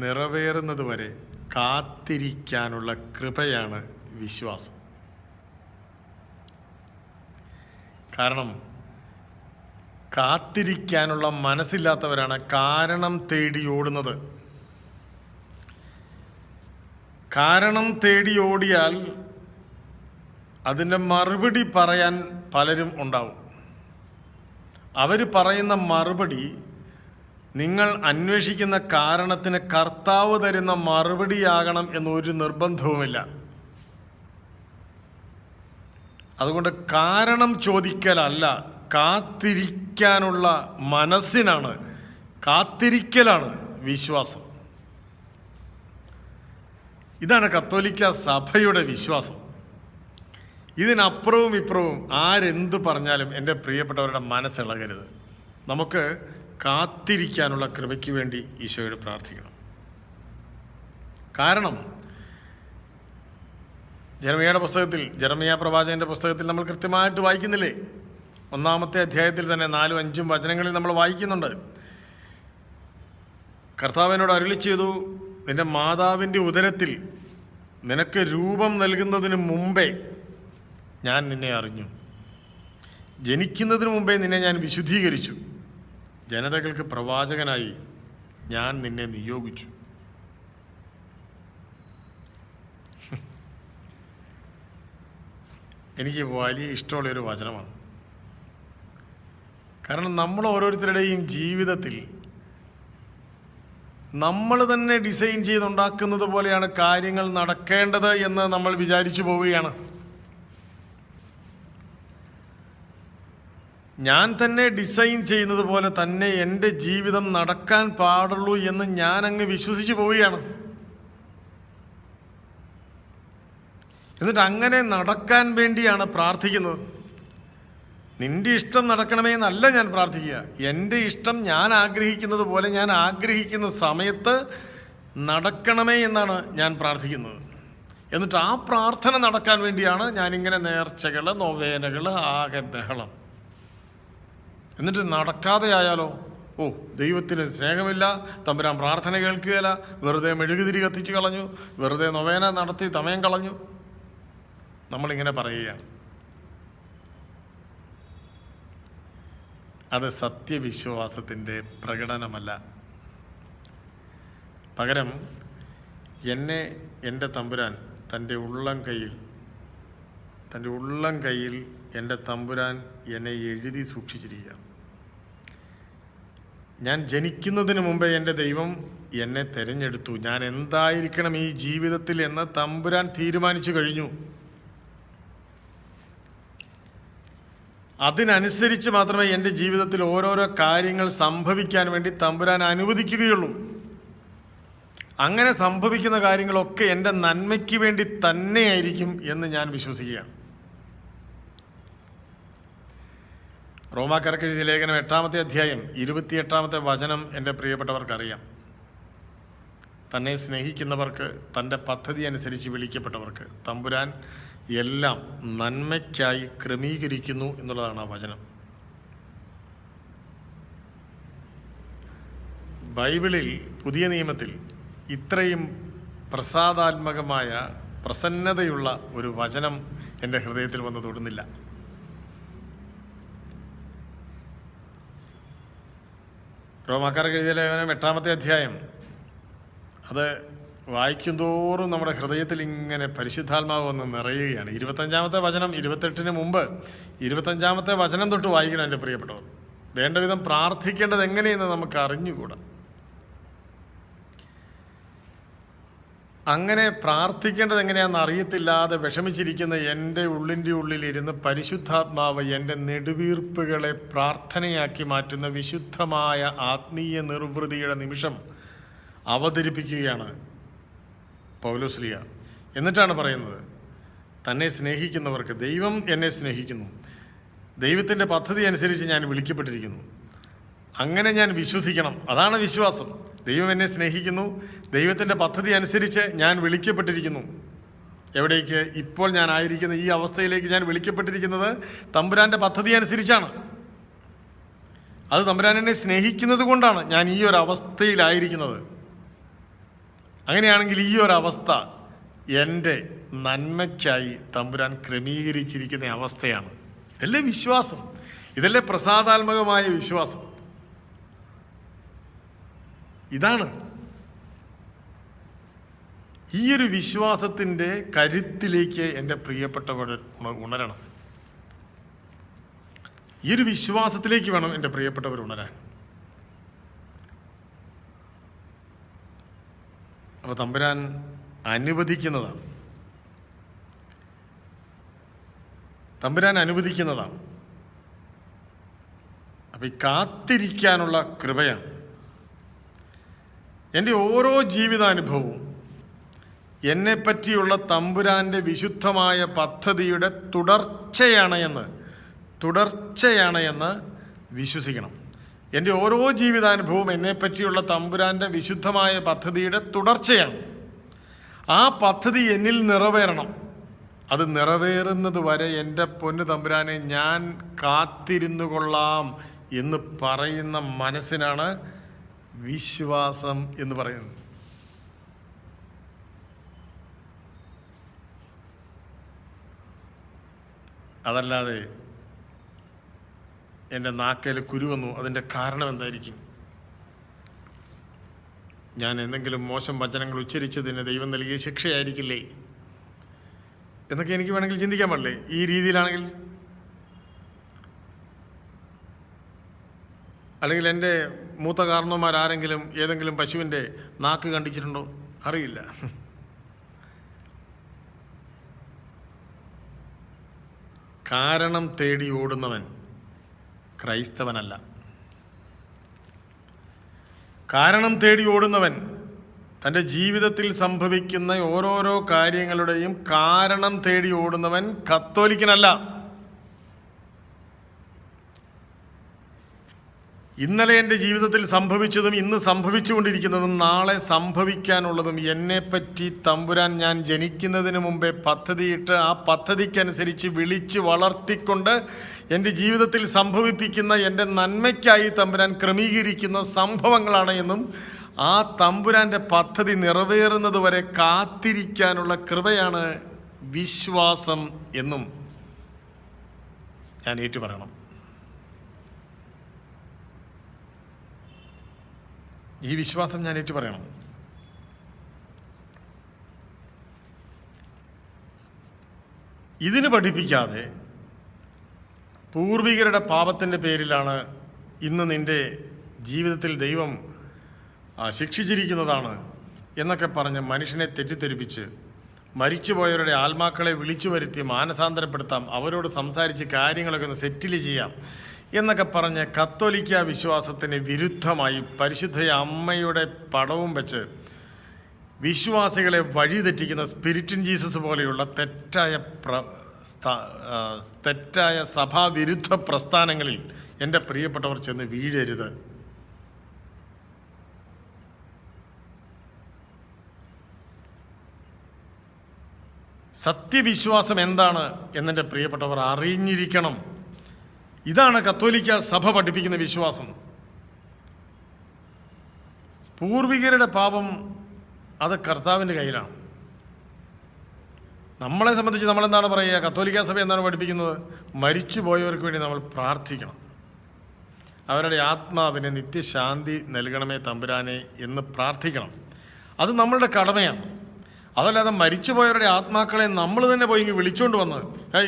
നിറവേറുന്നത് വരെ കാത്തിരിക്കാനുള്ള കൃപയാണ് വിശ്വാസം. കാരണം കാത്തിരിക്കാനുള്ള മനസ്സില്ലാത്തവരാണ് കാരണം തേടി ഓടുന്നത്. കാരണം തേടി ഓടിയാൽ അതിൻ്റെ മറുപടി പറയാൻ പലരും ഉണ്ടാവും. അവർ പറയുന്ന മറുപടി നിങ്ങൾ അന്വേഷിക്കുന്ന കാരണത്തിന് കർത്താവ് തരുന്ന മറുപടിയാകണം എന്നൊരു നിർബന്ധവുമില്ല. അതുകൊണ്ട് കാരണം ചോദിക്കലല്ല, കാത്തിരിക്കാനുള്ള മനസ്സിനാണ്, കാത്തിരിക്കലാണ് വിശ്വാസം. ഇതാണ് കത്തോലിക്ക സഭയുടെ വിശ്വാസം. ഇതിനപ്പുറവും ഇപ്പുറവും ആരെന്ത് പറഞ്ഞാലും എൻ്റെ പ്രിയപ്പെട്ടവരുടെ മനസ്സിളകരുത്. നമുക്ക് കാത്തിരിക്കാനുള്ള കൃപയ്ക്ക് വേണ്ടി ഈശോയോട് പ്രാർത്ഥിക്കണം. കാരണം ജെറമിയ പ്രവാചകന്റെ പുസ്തകത്തിൽ നമ്മൾ കൃത്യമായിട്ട് വായിക്കുന്നില്ലേ? 1-ാമത്തെ അധ്യായത്തിൽ തന്നെ 4-5 വചനങ്ങളിൽ നമ്മൾ വായിക്കുന്നുണ്ട്. കർത്താവിനോട് അരുളി ചെയ്തു, നിന്റെ മാതാവിൻ്റെ ഉദരത്തിൽ നിനക്ക് രൂപം നൽകുന്നതിന് മുമ്പേ ഞാൻ നിന്നെ അറിഞ്ഞു, ജനിക്കുന്നതിന് മുമ്പേ നിന്നെ ഞാൻ വിശുദ്ധീകരിച്ചു, ജനതകൾക്ക് പ്രവാചകനായി ഞാൻ നിന്നെ നിയോഗിച്ചു. എനിക്ക് വലിയ ഇഷ്ടമുള്ളൊരു വചനമാണ്. കാരണം നമ്മൾ ഓരോരുത്തരുടെയും ജീവിതത്തിൽ നമ്മൾ തന്നെ ഡിസൈൻ ചെയ്തുണ്ടാക്കുന്നത് പോലെയാണ് കാര്യങ്ങൾ നടക്കേണ്ടത് എന്ന് നമ്മൾ വിചാരിച്ചു പോവുകയാണ്. ഞാൻ തന്നെ ഡിസൈൻ ചെയ്യുന്നത് പോലെ തന്നെ എൻ്റെ ജീവിതം നടക്കാൻ പാടുള്ളൂ എന്ന് ഞാൻ അങ്ങ് വിശ്വസിച്ച് പോവുകയാണ്. എന്നിട്ട് അങ്ങനെ നടക്കാൻ വേണ്ടിയാണ് പ്രാർത്ഥിക്കുന്നത്. നിന്റെ ഇഷ്ടം നടക്കണമേ എന്നല്ല ഞാൻ പ്രാർത്ഥിക്കുക. എൻ്റെ ഇഷ്ടം ഞാൻ ആഗ്രഹിക്കുന്നത് പോലെ ഞാൻ ആഗ്രഹിക്കുന്ന സമയത്ത് നടക്കണമേ എന്നാണ് ഞാൻ പ്രാർത്ഥിക്കുന്നത്. എന്നിട്ട് ആ പ്രാർത്ഥന നടക്കാൻ വേണ്ടിയാണ് ഞാനിങ്ങനെ നേർച്ചകൾ, നൊവേനകൾ, ആകെ ബഹളം. എന്നിട്ട് നടക്കാതെ ആയാലോ, ദൈവത്തിന് സ്നേഹമില്ല, തമ്പുരാൻ പ്രാർത്ഥന കേൾക്കുകയില്ല, വെറുതെ മെഴുകുതിരി കത്തിച്ച് കളഞ്ഞു, വെറുതെ നൊവേന നടത്തി സമയം കളഞ്ഞു, നമ്മളിങ്ങനെ പറയുകയാണ്. അത് സത്യവിശ്വാസത്തിൻ്റെ പ്രകടനമല്ല. പകരം എന്നെ എൻ്റെ തമ്പുരാൻ തൻ്റെ ഉള്ളം കയ്യിൽ എൻ്റെ തമ്പുരാൻ എന്നെ എഴുതി സൂക്ഷിച്ചിരിക്കുകയാണ്. ഞാൻ ജനിക്കുന്നതിന് മുമ്പേ എൻ്റെ ദൈവം എന്നെ തിരഞ്ഞെടുത്തു. ഞാൻ എന്തായിരിക്കണം ഈ ജീവിതത്തിൽ എന്ന് തമ്പുരാൻ തീരുമാനിച്ചു കഴിഞ്ഞു. അതിനനുസരിച്ച് മാത്രമേ എൻ്റെ ജീവിതത്തിൽ ഓരോരോ കാര്യങ്ങൾ സംഭവിക്കാൻ വേണ്ടി തമ്പുരാൻ അനുവദിക്കുകയുള്ളൂ. അങ്ങനെ സംഭവിക്കുന്ന കാര്യങ്ങളൊക്കെ എൻ്റെ നന്മയ്ക്ക് വേണ്ടി തന്നെയായിരിക്കും എന്ന് ഞാൻ വിശ്വസിക്കുകയാണ്. റോമാക്കാർക്ക് എഴുതിയ ലേഖനം 8-ാമത്തെ അധ്യായം 28-ാമത്തെ വചനം എൻ്റെ പ്രിയപ്പെട്ടവർക്കറിയാം. തന്നെ സ്നേഹിക്കുന്നവർക്ക്, തൻ്റെ പദ്ധതി അനുസരിച്ച് വിളിക്കപ്പെട്ടവർക്ക് തമ്പുരാൻ എല്ലാം നന്മയ്ക്കായി ക്രമീകരിക്കുന്നു എന്നുള്ളതാണ് ആ വചനം. ബൈബിളിൽ, പുതിയ നിയമത്തിൽ ഇത്രയും പ്രസാദാത്മകമായ, പ്രസന്നതയുള്ള ഒരു വചനം എൻ്റെ ഹൃദയത്തിൽ വന്ന് തൊടുന്നില്ല. റോമാക്കാർക്ക് എഴുതിയ ലേഖനം 8-ാമത്തെ അധ്യായം, അത് വായിക്കുന്തോറും നമ്മുടെ ഹൃദയത്തിൽ ഇങ്ങനെ പരിശുദ്ധാത്മാവ് വന്ന് നിറയുകയാണ്. 25-ാമത്തെ വചനം, 28-ന് മുമ്പ് 25-ാമത്തെ വചനം തൊട്ട് വായിക്കണം എൻ്റെ പ്രിയപ്പെട്ടവർ. വേണ്ട വിധം പ്രാർത്ഥിക്കേണ്ടത് എങ്ങനെയെന്ന് നമുക്ക് അറിഞ്ഞുകൂടാ. അങ്ങനെ പ്രാർത്ഥിക്കേണ്ടത് എങ്ങനെയാണെന്ന് അറിയത്തില്ലാതെ വിഷമിച്ചിരിക്കുന്ന എൻ്റെ ഉള്ളിലിരുന്ന് പരിശുദ്ധാത്മാവ് എൻ്റെ നെടുവീർപ്പുകളെ പ്രാർത്ഥനയാക്കി മാറ്റുന്ന വിശുദ്ധമായ ആത്മീയ നിർവൃതിയുടെ നിമിഷം അവതരിപ്പിക്കുകയാണ് പൗലോസ്ലീഹ. എന്നിട്ടാണ് പറയുന്നത്, തന്നെ സ്നേഹിക്കുന്നവർക്ക്, ദൈവം എന്നെ സ്നേഹിക്കുന്നു, ദൈവത്തിൻ്റെ പദ്ധതി അനുസരിച്ച് ഞാൻ വിളിക്കപ്പെട്ടിരിക്കുന്നു, അങ്ങനെ ഞാൻ വിശ്വസിക്കണം. അതാണ് വിശ്വാസം. ദൈവം എന്നെ സ്നേഹിക്കുന്നു, ദൈവത്തിൻ്റെ പദ്ധതി അനുസരിച്ച് ഞാൻ വിളിക്കപ്പെട്ടിരിക്കുന്നു എവിടേക്ക്? ഇപ്പോൾ ഞാൻ ആയിരിക്കുന്ന ഈ അവസ്ഥയിലേക്ക് ഞാൻ വിളിക്കപ്പെട്ടിരിക്കുന്നത് തമ്പുരാൻ്റെ പദ്ധതി അനുസരിച്ചാണ്. അത് തമ്പുരാൻ എന്നെ സ്നേഹിക്കുന്നത് കൊണ്ടാണ് ഞാൻ ഈ ഒരു അവസ്ഥയിലായിരിക്കുന്നത്. അങ്ങനെയാണെങ്കിൽ ഈ ഒരു അവസ്ഥ എൻ്റെ നന്മയ്ക്കായി തമ്പുരാൻ ക്രമീകരിച്ചിരിക്കുന്ന അവസ്ഥയാണ്. ഇതല്ലേ വിശ്വാസം? ഇതല്ലേ പ്രസാദാത്മകമായ വിശ്വാസം? ഇതാണ്. ഈ ഒരു വിശ്വാസത്തിൻ്റെ കരുത്തിലേക്ക് എൻ്റെ പ്രിയപ്പെട്ടവർ ഉണരണം. ഈ ഒരു വിശ്വാസത്തിലേക്ക് വേണം എൻ്റെ പ്രിയപ്പെട്ടവർ ഉണരാൻ. അപ്പോൾ തമ്പുരാൻ അനുവദിക്കുന്നതാണ്. അപ്പോൾ ഈ കാത്തിരിക്കാനുള്ള കൃപയാണ്. എൻ്റെ ഓരോ ജീവിതാനുഭവവും എന്നെപ്പറ്റിയുള്ള തമ്പുരാൻ്റെ വിശുദ്ധമായ പദ്ധതിയുടെ തുടർച്ചയാണ് എന്ന് വിശ്വസിക്കണം. എൻ്റെ ഓരോ ജീവിതാനുഭവവും എന്നെപ്പറ്റിയുള്ള തമ്പുരാൻ്റെ വിശുദ്ധമായ പദ്ധതിയുടെ തുടർച്ചയാണ്. ആ പദ്ധതി എന്നിൽ നിറവേറണം. അത് നിറവേറുന്നത് വരെ എൻ്റെ പൊന്നു തമ്പുരാനെ ഞാൻ കാത്തിരുന്നു കൊള്ളാം എന്ന് പറയുന്ന മനസ്സിനാണ് വിശ്വാസം എന്ന് പറയുന്നത്. അതല്ലാതെ എൻ്റെ നാക്കയിൽ കുരു വന്നു, അതിൻ്റെ കാരണം എന്തായിരിക്കും? ഞാൻ എന്തെങ്കിലും മോശം വചനങ്ങൾ ഉച്ചരിച്ചതിന് ദൈവം നൽകിയ ശിക്ഷയായിരിക്കില്ലേ എന്നൊക്കെ എനിക്ക് വേണമെങ്കിൽ ചിന്തിക്കാൻ പാടില്ലേ? ഈ രീതിയിലാണെങ്കിൽ, അല്ലെങ്കിൽ എൻ്റെ മൂത്ത കാരണവന്മാരാരെങ്കിലും ഏതെങ്കിലും പശുവിൻ്റെ നാക്ക് കണ്ടിച്ചിട്ടുണ്ടോ? അറിയില്ല. കാരണം തേടി ഓടുന്നവൻ ക്രൈസ്തവനല്ല. കാരണം തേടി ഓടുന്നവൻ തൻ്റെ ജീവിതത്തിൽ സംഭവിക്കുന്ന ഓരോരോ കാര്യങ്ങളുടെയും കാരണം തേടി ഓടുന്നവൻ കത്തോലിക്കനല്ല. ഇന്നലെ എൻ്റെ ജീവിതത്തിൽ സംഭവിച്ചതും ഇന്ന് സംഭവിച്ചുകൊണ്ടിരിക്കുന്നതും നാളെ സംഭവിക്കാനുള്ളതും എന്നെപ്പറ്റി തമ്പുരാൻ ഞാൻ ജനിക്കുന്നതിന് മുമ്പേ പദ്ധതിയിട്ട് ആ പദ്ധതിക്കനുസരിച്ച് വിളിച്ച് വളർത്തിക്കൊണ്ട് എൻ്റെ ജീവിതത്തിൽ സംഭവിപ്പിക്കുന്ന എൻ്റെ നന്മയ്ക്കായി തമ്പുരാൻ ക്രമീകരിക്കുന്ന സംഭവങ്ങളാണ് എന്നും ആ തമ്പുരാൻ്റെ പദ്ധതി നിറവേറുന്നത് വരെ കാത്തിരിക്കാനുള്ള കൃപയാണ് വിശ്വാസം എന്നും ഞാൻ ഏറ്റുപറയണം. ഈ വിശ്വാസം ഞാൻ ഏറ്റുപറയണം. ഇതിന് പഠിപ്പിക്കാതെ പൂർവികരുടെ പാപത്തിൻ്റെ പേരിലാണ് ഇന്ന് നിൻ്റെ ജീവിതത്തിൽ ദൈവം ശിക്ഷിച്ചിരിക്കുന്നതാണ് എന്നൊക്കെ പറഞ്ഞ് മനുഷ്യനെ തെറ്റിദ്ധരിപ്പിച്ച് മരിച്ചുപോയവരുടെ ആത്മാക്കളെ വിളിച്ചു വരുത്തി മാനസാന്തരപ്പെടുത്താം, അവരോട് സംസാരിച്ച് കാര്യങ്ങളൊക്കെ ഒന്ന് സെറ്റിൽ ചെയ്യാം എന്നൊക്കെ പറഞ്ഞ് കത്തോലിക്ക വിശ്വാസത്തിന് വിരുദ്ധമായി പരിശുദ്ധ അമ്മയുടെ പടവും വെച്ച് വിശ്വാസികളെ വഴിതെറ്റിക്കുന്ന സ്പിരിറ്റുൻ ജീസസ് പോലെയുള്ള തെറ്റായ സഭാവിരുദ്ധ പ്രസ്ഥാനങ്ങളിൽ എൻ്റെ പ്രിയപ്പെട്ടവർ ചെന്ന് വീഴരുത്. സത്യവിശ്വാസം എന്താണ് എന്നെൻ്റെ പ്രിയപ്പെട്ടവർ അറിഞ്ഞിരിക്കണം. ഇതാണ് കത്തോലിക്ക സഭ പഠിപ്പിക്കുന്ന വിശ്വാസം. പൂർവികരുടെ പാപം അത് കർത്താവിൻ്റെ കയ്യിലാണ്. നമ്മളെ സംബന്ധിച്ച് നമ്മളെന്താണ് പറയുക? കത്തോലിക്ക സഭ എന്താണ് പഠിപ്പിക്കുന്നത്? മരിച്ചു പോയവർക്ക് വേണ്ടി നമ്മൾ പ്രാർത്ഥിക്കണം. അവരുടെ ആത്മാവിന് നിത്യശാന്തി നൽകണമേ തമ്പുരാനെ എന്ന് പ്രാർത്ഥിക്കണം. അത് നമ്മളുടെ കടമയാണ്. അതല്ലാതെ മരിച്ചുപോയവരുടെ ആത്മാക്കളെ നമ്മൾ തന്നെ പോയി ഇങ്ങ് വിളിച്ചുകൊണ്ട് വന്ന്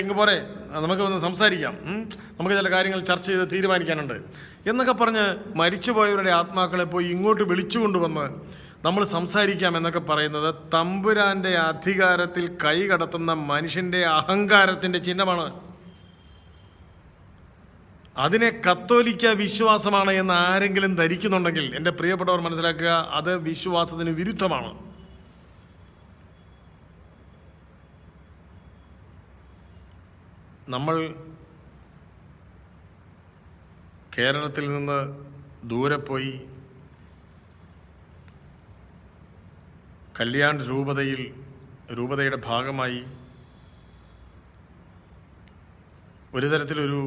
ഇങ്ങ് പോരെ, നമുക്ക് വന്ന് സംസാരിക്കാം, നമുക്ക് ചില കാര്യങ്ങൾ ചർച്ച ചെയ്ത് തീരുമാനിക്കാനുണ്ട് എന്നൊക്കെ പറഞ്ഞ് മരിച്ചുപോയവരുടെ ആത്മാക്കളെ പോയി ഇങ്ങോട്ട് വിളിച്ചുകൊണ്ടുവന്ന് നമ്മൾ സംസാരിക്കാം എന്നൊക്കെ പറയുന്നത് തമ്പുരാൻ്റെ അധികാരത്തിൽ കൈ കടത്തുന്ന മനുഷ്യൻ്റെ അഹങ്കാരത്തിൻ്റെ ചിഹ്നമാണ്. അതിനെ കത്തോലിക്ക വിശ്വാസമാണ് എന്ന് ആരെങ്കിലും ധരിക്കുന്നുണ്ടെങ്കിൽ എൻ്റെ പ്രിയപ്പെട്ടവർ മനസ്സിലാക്കുക, അത് വിശ്വാസത്തിന് വിരുദ്ധമാണ്. നമ്മൾ കേരളത്തിൽ നിന്ന് ദൂരെ പോയി കല്യാൺ രൂപതയിൽ രൂപതയുടെ ഭാഗമായി ഒരു തരത്തിലൊരു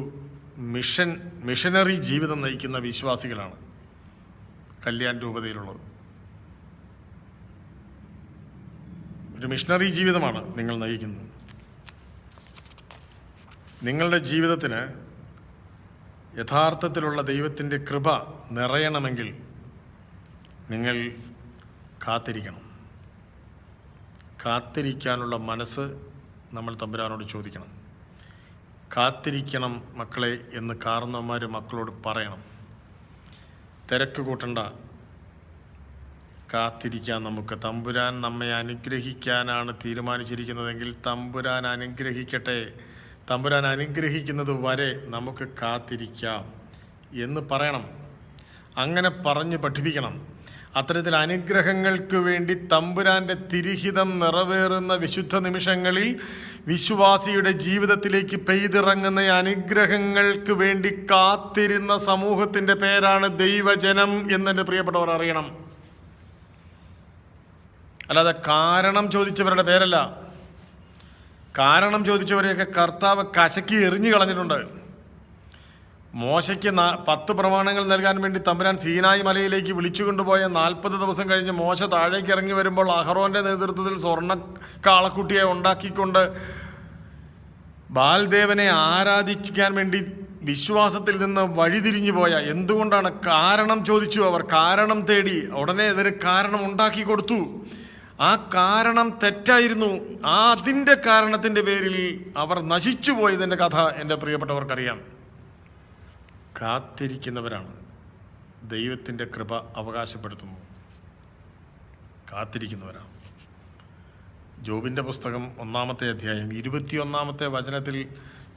മിഷനറി ജീവിതം നയിക്കുന്ന വിശ്വാസികളാണ് കല്യാൺ രൂപതയിലുള്ളത്. ഒരു മിഷനറി ജീവിതമാണ് നിങ്ങൾ നയിക്കുന്നത്. നിങ്ങളുടെ ജീവിതത്തിന് യഥാർത്ഥത്തിലുള്ള ദൈവത്തിൻ്റെ കൃപ നിറയണമെങ്കിൽ നിങ്ങൾ കാത്തിരിക്കണം. കാത്തിരിക്കാനുള്ള മനസ്സ് നമ്മൾ തമ്പുരാനോട് ചോദിക്കണം. കാത്തിരിക്കണം മക്കളെ എന്ന് കാരണവന്മാർ മക്കളോട് പറയണം. തിരക്ക് കൂട്ടണ്ട, കാത്തിരിക്കാൻ നമുക്ക്. തമ്പുരാൻ നമ്മെ അനുഗ്രഹിക്കാനാണ് തീരുമാനിച്ചിരിക്കുന്നതെങ്കിൽ തമ്പുരാൻ അനുഗ്രഹിക്കട്ടെ. തമ്പുരാൻ അനുഗ്രഹിക്കുന്നത് വരെ നമുക്ക് കാത്തിരിക്കാം എന്ന് പറയണം. അങ്ങനെ പറഞ്ഞ് പഠിപ്പിക്കണം. അത്തരത്തിൽ അനുഗ്രഹങ്ങൾക്ക് വേണ്ടി തമ്പുരാൻ്റെ തിരുഹിതം നിറവേറുന്ന വിശുദ്ധ നിമിഷങ്ങളിൽ വിശ്വാസിയുടെ ജീവിതത്തിലേക്ക് പെയ്തിറങ്ങുന്ന അനുഗ്രഹങ്ങൾക്ക് വേണ്ടി കാത്തിരുന്ന സമൂഹത്തിൻ്റെ പേരാണ് ദൈവജനം എന്നെൻ്റെ പ്രിയപ്പെട്ടവർ അറിയണം. അല്ലാതെ കാരണം ചോദിച്ചവരുടെ പേരല്ല. കാരണം ചോദിച്ചവരെയൊക്കെ കർത്താവ് കശക്കി എറിഞ്ഞു കളഞ്ഞിട്ടുണ്ട്. മോശയ്ക്ക് 10 പ്രമാണങ്ങൾ നൽകാൻ വേണ്ടി തമ്പുരാൻ സീനായി മലയിലേക്ക് വിളിച്ചു കൊണ്ടുപോയ 40 ദിവസം കഴിഞ്ഞ് മോശ താഴേക്ക് ഇറങ്ങി വരുമ്പോൾ അഹറോന്റെ നേതൃത്വത്തിൽ സ്വർണ്ണ കാളക്കുട്ടിയെ ഉണ്ടാക്കിക്കൊണ്ട് ബാൽദേവനെ ആരാധിക്കാൻ വേണ്ടി വിശ്വാസത്തിൽ നിന്ന് വഴിതിരിഞ്ഞു പോയ എന്തുകൊണ്ടാണ്? കാരണം ചോദിച്ചു. അവർ കാരണം തേടി. ഉടനെ ഇതൊരു കാരണം ഉണ്ടാക്കി കൊടുത്തു. ആ കാരണം തെറ്റായിരുന്നു. അതിൻ്റെ കാരണത്തിൻ്റെ പേരിൽ അവർ നശിച്ചു പോയതിൻ്റെ കഥ എൻ്റെ പ്രിയപ്പെട്ടവർക്കറിയാം. കാത്തിരിക്കുന്നവരാണ് ദൈവത്തിൻ്റെ കൃപ അവകാശപ്പെടുത്തുന്നു. കാത്തിരിക്കുന്നവരാണ്. ജോബിൻ്റെ പുസ്തകം 1-ാമത്തെ അധ്യായം 21-ാമത്തെ വചനത്തിൽ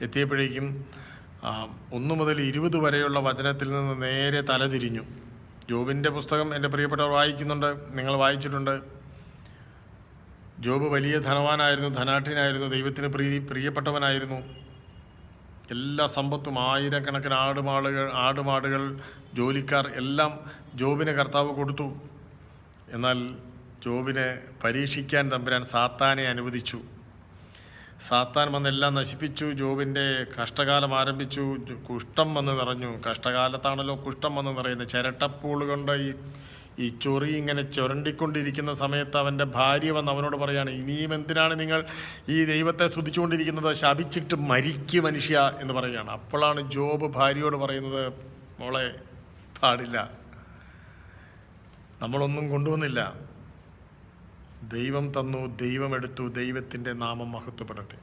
എത്തിയപ്പോഴേക്കും 1 മുതൽ 20 വരെയുള്ള വചനത്തിൽ നിന്ന് നേരെ തലതിരിഞ്ഞു. ജോബിൻ്റെ പുസ്തകം എൻ്റെ പ്രിയപ്പെട്ടവർ വായിക്കുന്നുണ്ട്, നിങ്ങൾ വായിച്ചിട്ടുണ്ട്. ജോബ് വലിയ ധനവാനായിരുന്നു, ധനാഠ്യനായിരുന്നു, ദൈവത്തിന് പ്രിയപ്പെട്ടവനായിരുന്നു. എല്ലാ സമ്പത്തും, ആയിരക്കണക്കിന് ആടുമാടുകൾ, ജോലിക്കാർ എല്ലാം ജോബിന് കർത്താവ് കൊടുത്തു. എന്നാൽ ജോബിനെ പരീക്ഷിക്കാൻ തമ്പുരാൻ സാത്താനെ അനുവദിച്ചു. സാത്താൻ വന്നെല്ലാം നശിപ്പിച്ചു. ജോബിൻ്റെ കഷ്ടകാലം ആരംഭിച്ചു. കുഷ്ഠം വന്ന് നിറഞ്ഞു. കഷ്ടകാലത്താണല്ലോ കുഷ്ഠം വന്ന് നിറയുന്നത്. ചിരട്ടപ്പൂള് കൊണ്ട് ഈ ചൊറി ഇങ്ങനെ ചുരണ്ടിക്കൊണ്ടിരിക്കുന്ന സമയത്ത് അവൻ്റെ ഭാര്യ വന്ന് അവനോട് പറയാണ്, ഇനിയും എന്തിനാണ് നിങ്ങൾ ഈ ദൈവത്തെ സ്തുതിച്ചുകൊണ്ടിരിക്കുന്നത്? ശപിച്ചിട്ട് മരിക്ക് മനുഷ്യ എന്ന് പറയുകയാണ്. അപ്പോഴാണ് ജോബ് ഭാര്യയോട് പറയുന്നത്, മോളെ പാടില്ല, നമ്മളൊന്നും കൊണ്ടുവന്നില്ല, ദൈവം തന്നു, ദൈവം എടുത്തു, ദൈവത്തിൻ്റെ നാമം മഹത്വപ്പെടട്ടെ.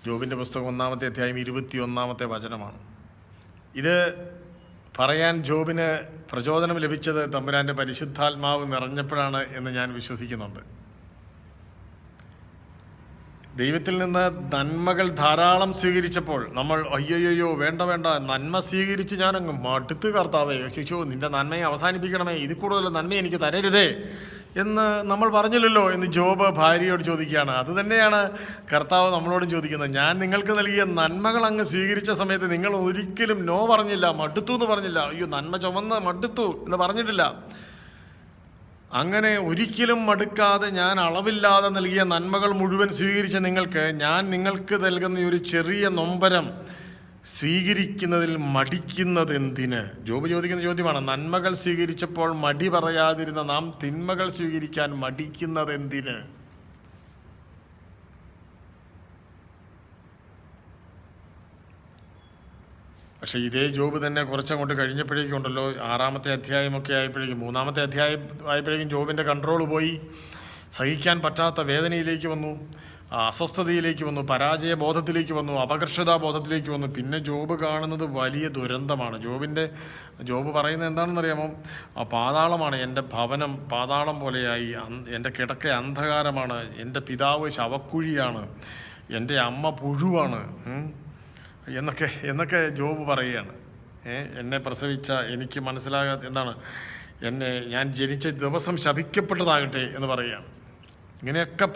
ജോബിൻ്റെ പുസ്തകം 1-ാമത്തെ അധ്യായം 21-ാമത്തെ വചനമാണ്. ഇത് പറയാൻ ജോബിന് പ്രചോദനം ലഭിച്ചത് തമ്പുരാൻ്റെ പരിശുദ്ധാത്മാവ് നിറഞ്ഞപ്പോഴാണ് എന്ന് ഞാൻ വിശ്വസിക്കുന്നുണ്ട്. ദൈവത്തിൽ നിന്ന് നന്മകൾ ധാരാളം സ്വീകരിച്ചപ്പോൾ നമ്മൾ അയ്യോയ്യോ വേണ്ട നന്മ സ്വീകരിച്ച് ഞാനങ്ങ് മടുത്ത് കർത്താവേ, ശിശു നിൻ്റെ നന്മയെ അവസാനിപ്പിക്കണമേ, ഇത് കൂടുതൽ നന്മ എനിക്ക് തരരുതേ എന്ന് നമ്മൾ പറഞ്ഞില്ലല്ലോ എന്ന് ജോബ് ഭാര്യയോട് ചോദിക്കുകയാണ്. അതുതന്നെയാണ് കർത്താവ് നമ്മളോടും ചോദിക്കുന്നത്. ഞാൻ നിങ്ങൾക്ക് നൽകിയ നന്മകൾ അങ്ങ് സ്വീകരിച്ച സമയത്ത് നിങ്ങൾ ഒരിക്കലും നോ പറഞ്ഞില്ല, മടുത്തു എന്ന് പറഞ്ഞില്ല, അയ്യോ നന്മ ചുമന്ന് മടുത്തു എന്ന് പറഞ്ഞിട്ടില്ല. അങ്ങനെ ഒരിക്കലും മടുക്കാതെ ഞാൻ അളവില്ലാതെ നൽകിയ നന്മകൾ മുഴുവൻ സ്വീകരിച്ച ഞാൻ നിങ്ങൾക്ക് നൽകുന്ന ഒരു ചെറിയ നൊമ്പരം സ്വീകരിക്കുന്നതിൽ മടിക്കുന്നത് എന്തിന്? ജോബ് ചോദിക്കുന്ന ചോദ്യമാണ്. നന്മകൾ സ്വീകരിച്ചപ്പോൾ മടി പറയാതിരുന്ന നാം തിന്മകൾ സ്വീകരിക്കാൻ മടിക്കുന്നത് എന്തിന്? പക്ഷേ ഇതേ ജോബ് തന്നെ കുറച്ചങ്ങോട്ട് കഴിഞ്ഞപ്പോഴേക്കും ഉണ്ടല്ലോ, 6-ാമത്തെ അധ്യായമൊക്കെ ആയപ്പോഴേക്കും, 3-ാമത്തെ അധ്യായം ആയപ്പോഴേക്കും ജോബിൻ്റെ കൺട്രോൾ പോയി. സഹിക്കാൻ പറ്റാത്ത വേദനയിലേക്ക് വന്നു, അസ്വസ്ഥതയിലേക്ക് വന്നു, പരാജയബോധത്തിലേക്ക് വന്നു, അപകർഷതാബോധത്തിലേക്ക് വന്നു. പിന്നെ ജോബ് കാണുന്നത് വലിയ ദുരന്തമാണ്. ജോബ് പറയുന്നത് എന്താണെന്നറിയാമോ? പാതാളമാണ് എൻ്റെ ഭവനം, പാതാളം പോലെയായി. എൻ്റെ കിടക്ക അന്ധകാരമാണ്, എൻ്റെ പിതാവ് ശവക്കുഴിയാണ്, എൻ്റെ അമ്മ പുഴുവാണ് എന്നൊക്കെ ജോബ് പറയുകയാണ്. എന്നെ പ്രസവിച്ച എനിക്ക് എന്താണ് ഞാൻ ജനിച്ച ദിവസം ശപിക്കപ്പെട്ടതാകട്ടെ എന്ന് പറയുകയാണ്. ഇങ്ങനെയൊക്കെ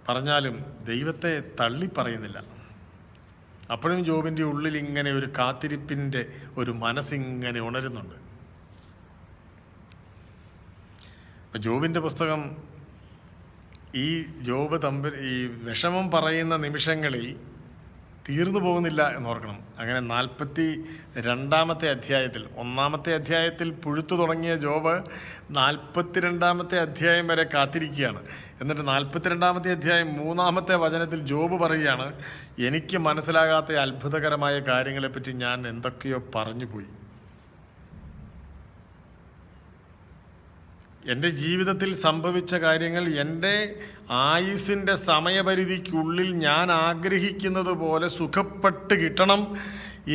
പറഞ്ഞാലും ദൈവത്തെ തള്ളിപ്പറയുന്നില്ല. അപ്പോഴും ജോബിൻ്റെ ഉള്ളിൽ ഇങ്ങനെ ഒരു കാത്തിരിപ്പിൻ്റെ ഒരു മനസ്സിങ്ങനെ ഉണരുന്നുണ്ട്. ഇപ്പം ജോബിൻ്റെ പുസ്തകം ഈ ഈ വിഷമം പറയുന്ന നിമിഷങ്ങളിൽ തീർന്നു പോകുന്നില്ല എന്നോർക്കണം. അങ്ങനെ 42-ാമത്തെ അധ്യായത്തിൽ, 1-ാമത്തെ അധ്യായത്തിൽ പുഴുത്തു തുടങ്ങിയ ജോബ് 42-ാമത്തെ അധ്യായം വരെ കാത്തിരിക്കുകയാണ്. എന്നിട്ട് 42-ാമത്തെ അധ്യായം 3-ാമത്തെ വചനത്തിൽ ജോബ് പറയുകയാണ്, എനിക്ക് മനസ്സിലാകാത്ത അത്ഭുതകരമായ കാര്യങ്ങളെപ്പറ്റി ഞാൻ എന്തൊക്കെയോ പറഞ്ഞു പോയി. എൻ്റെ ജീവിതത്തിൽ സംഭവിച്ച കാര്യങ്ങൾ എൻ്റെ ആയുസ്സിൻ്റെ സമയപരിധിക്കുള്ളിൽ ഞാൻ ആഗ്രഹിക്കുന്നത് പോലെ സുഖപ്പെട്ട് കിട്ടണം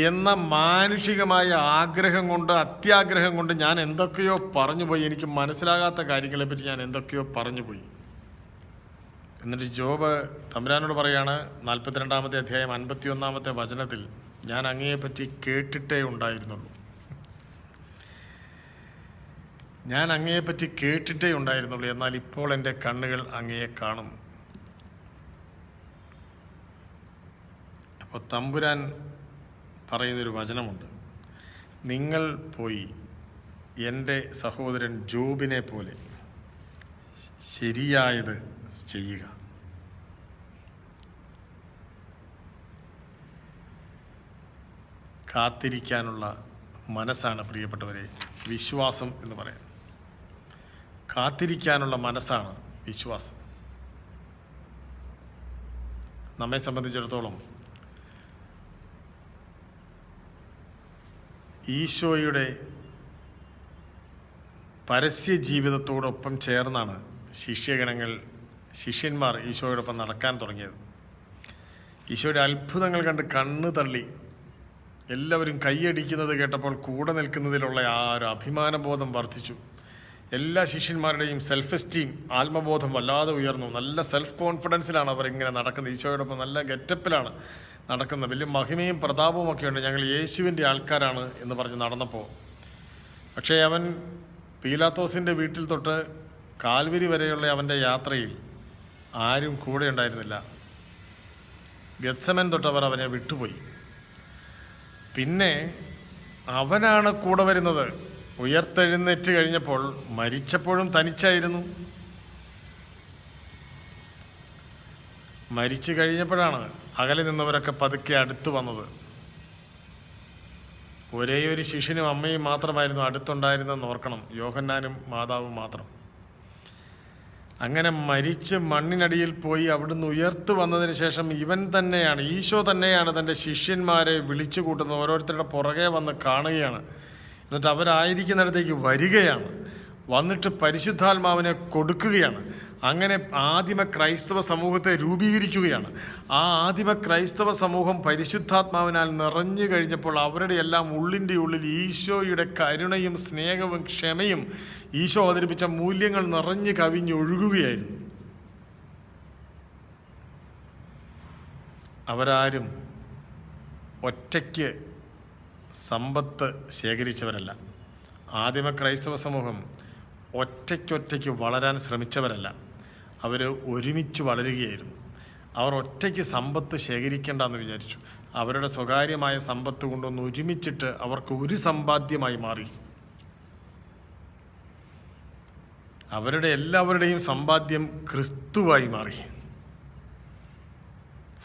എന്ന മാനുഷികമായ ആഗ്രഹം കൊണ്ട്, അത്യാഗ്രഹം കൊണ്ട് ഞാൻ എന്തൊക്കെയോ പറഞ്ഞുപോയി. എനിക്ക് മനസ്സിലാകാത്ത കാര്യങ്ങളെപ്പറ്റി ഞാൻ എന്തൊക്കെയോ പറഞ്ഞുപോയി. എന്നിട്ട് ജോബ് തമ്പുരാനോട് പറയാണ്, 42-ാമത്തെ അധ്യായം 51-ാമത്തെ വചനത്തിൽ, ഞാൻ അങ്ങയെപ്പറ്റി കേട്ടിട്ടേ ഉണ്ടായിരുന്നുള്ളൂ. ഞാൻ അങ്ങയെപ്പറ്റി കേട്ടിട്ടേ ഉണ്ടായിരുന്നുള്ളൂ, എന്നാൽ ഇപ്പോൾ എൻ്റെ കണ്ണുകൾ അങ്ങയെ കാണും. അപ്പോൾ തമ്പുരാൻ പറയുന്നൊരു വചനമുണ്ട്, നിങ്ങൾ പോയി എൻ്റെ സഹോദരൻ ജോബിനെ പോലെ ശരിയായത് ചെയ്യുക. കാത്തിരിക്കാനുള്ള മനസ്സാണ് പ്രിയപ്പെട്ടവരെ വിശ്വാസം എന്ന് പറയാം. കാത്തിരിക്കാനുള്ള മനസ്സാണ് വിശ്വാസം. നമ്മെ സംബന്ധിച്ചിടത്തോളം ഈശോയുടെ പരസ്യ ജീവിതത്തോടൊപ്പം ചേർന്നാണ് ശിഷ്യന്മാർ ഈശോയോടൊപ്പം നടക്കാൻ തുടങ്ങിയത്. ഈശോയുടെ അത്ഭുതങ്ങൾ കണ്ട് കണ്ണ് തള്ളി എല്ലാവരും കൈയടിക്കുന്നത് കേട്ടപ്പോൾ കൂടെ നിൽക്കുന്നതിലുള്ള ആ ഒരു അഭിമാനബോധം വർദ്ധിച്ചു. എല്ലാ ശിഷ്യന്മാരുടെയും സെൽഫ് എസ്റ്റീം, ആത്മബോധം വല്ലാതെ ഉയർന്നു. നല്ല സെൽഫ് കോൺഫിഡൻസിലാണ് അവരിങ്ങനെ നടക്കുന്നത്. ഈശോയോടൊപ്പം നല്ല ഗെറ്റപ്പിലാണ് നടക്കുന്നത്. വലിയ മഹിമയും പ്രതാപവും ഒക്കെ ഉണ്ട്. ഞങ്ങൾ യേശുവിൻ്റെ ആൾക്കാരാണ് എന്ന് പറഞ്ഞ് നടന്നപ്പോൾ, പക്ഷേ അവൻ പീലാത്തോസിൻ്റെ വീട്ടിൽ തൊട്ട് കാൽവരി വരെയുള്ള അവൻ്റെ യാത്രയിൽ ആരും കൂടെ ഉണ്ടായിരുന്നില്ല. ഗെത്സമൻ തൊട്ടവർ അവനെ വിട്ടുപോയി. പിന്നെ അവനാണ് കൂടെ വരുന്നത്. ഉയർത്തെഴുന്നേറ്റ് കഴിഞ്ഞപ്പോൾ മരിച്ചപ്പോഴും തനിച്ചായിരുന്നു. മരിച്ചു കഴിഞ്ഞപ്പോഴാണ് അകലെ നിന്നവരൊക്കെ പതുക്കെ അടുത്തു വന്നത്. ഒരേ ഒരു ശിഷ്യനും അമ്മയും മാത്രമായിരുന്നു അടുത്തുണ്ടായിരുന്നെന്ന് ഓർക്കണം, യോഹന്നാനും മാതാവും മാത്രം. അങ്ങനെ മരിച്ച് മണ്ണിനടിയിൽ പോയി അവിടുന്ന് ഉയർത്തു വന്നതിന് ശേഷം ഈശോ തന്നെയാണ് തൻ്റെ ശിഷ്യന്മാരെ വിളിച്ചു കൂട്ടുന്നത്. ഓരോരുത്തരുടെ പുറകെ വന്ന് കാണുകയാണ്. എന്നിട്ട് അവരായിരിക്കുന്നിടത്തേക്ക് വരികയാണ്. വന്നിട്ട് പരിശുദ്ധാത്മാവിനെ കൊടുക്കുകയാണ്. അങ്ങനെ ആദിമ ക്രൈസ്തവ സമൂഹത്തെ രൂപീകരിക്കുകയാണ്. ആ ആദിമ ക്രൈസ്തവ സമൂഹം പരിശുദ്ധാത്മാവിനാൽ നിറഞ്ഞു കഴിഞ്ഞപ്പോൾ അവരുടെ എല്ലാം ഉള്ളിൻ്റെ ഉള്ളിൽ ഈശോയുടെ കരുണയും സ്നേഹവും ക്ഷമയും ഈശോ അവതരിപ്പിച്ച മൂല്യങ്ങൾ നിറഞ്ഞു കവിഞ്ഞൊഴുകുകയായിരുന്നു. അവരാരും ഒറ്റയ്ക്ക് സമ്പത്ത് ശേഖരിച്ചവരല്ല. ആദിമ ക്രൈസ്തവ സമൂഹം ഒറ്റയ്ക്കൊറ്റയ്ക്ക് വളരാൻ ശ്രമിച്ചവരല്ല. അവർ ഒരുമിച്ച് വളരുകയായിരുന്നു. അവർ ഒറ്റയ്ക്ക് സമ്പത്ത് ശേഖരിക്കേണ്ടെന്ന് വിചാരിച്ചു. അവരുടെ സ്വകാര്യമായ സമ്പത്ത് കൊണ്ടൊന്ന് ഒരുമിച്ചിട്ട് അവർക്ക് ഒരു സമ്പാദ്യമായി മാറി. അവരുടെ എല്ലാവരുടെയും സമ്പാദ്യം ക്രിസ്തുവായി മാറി.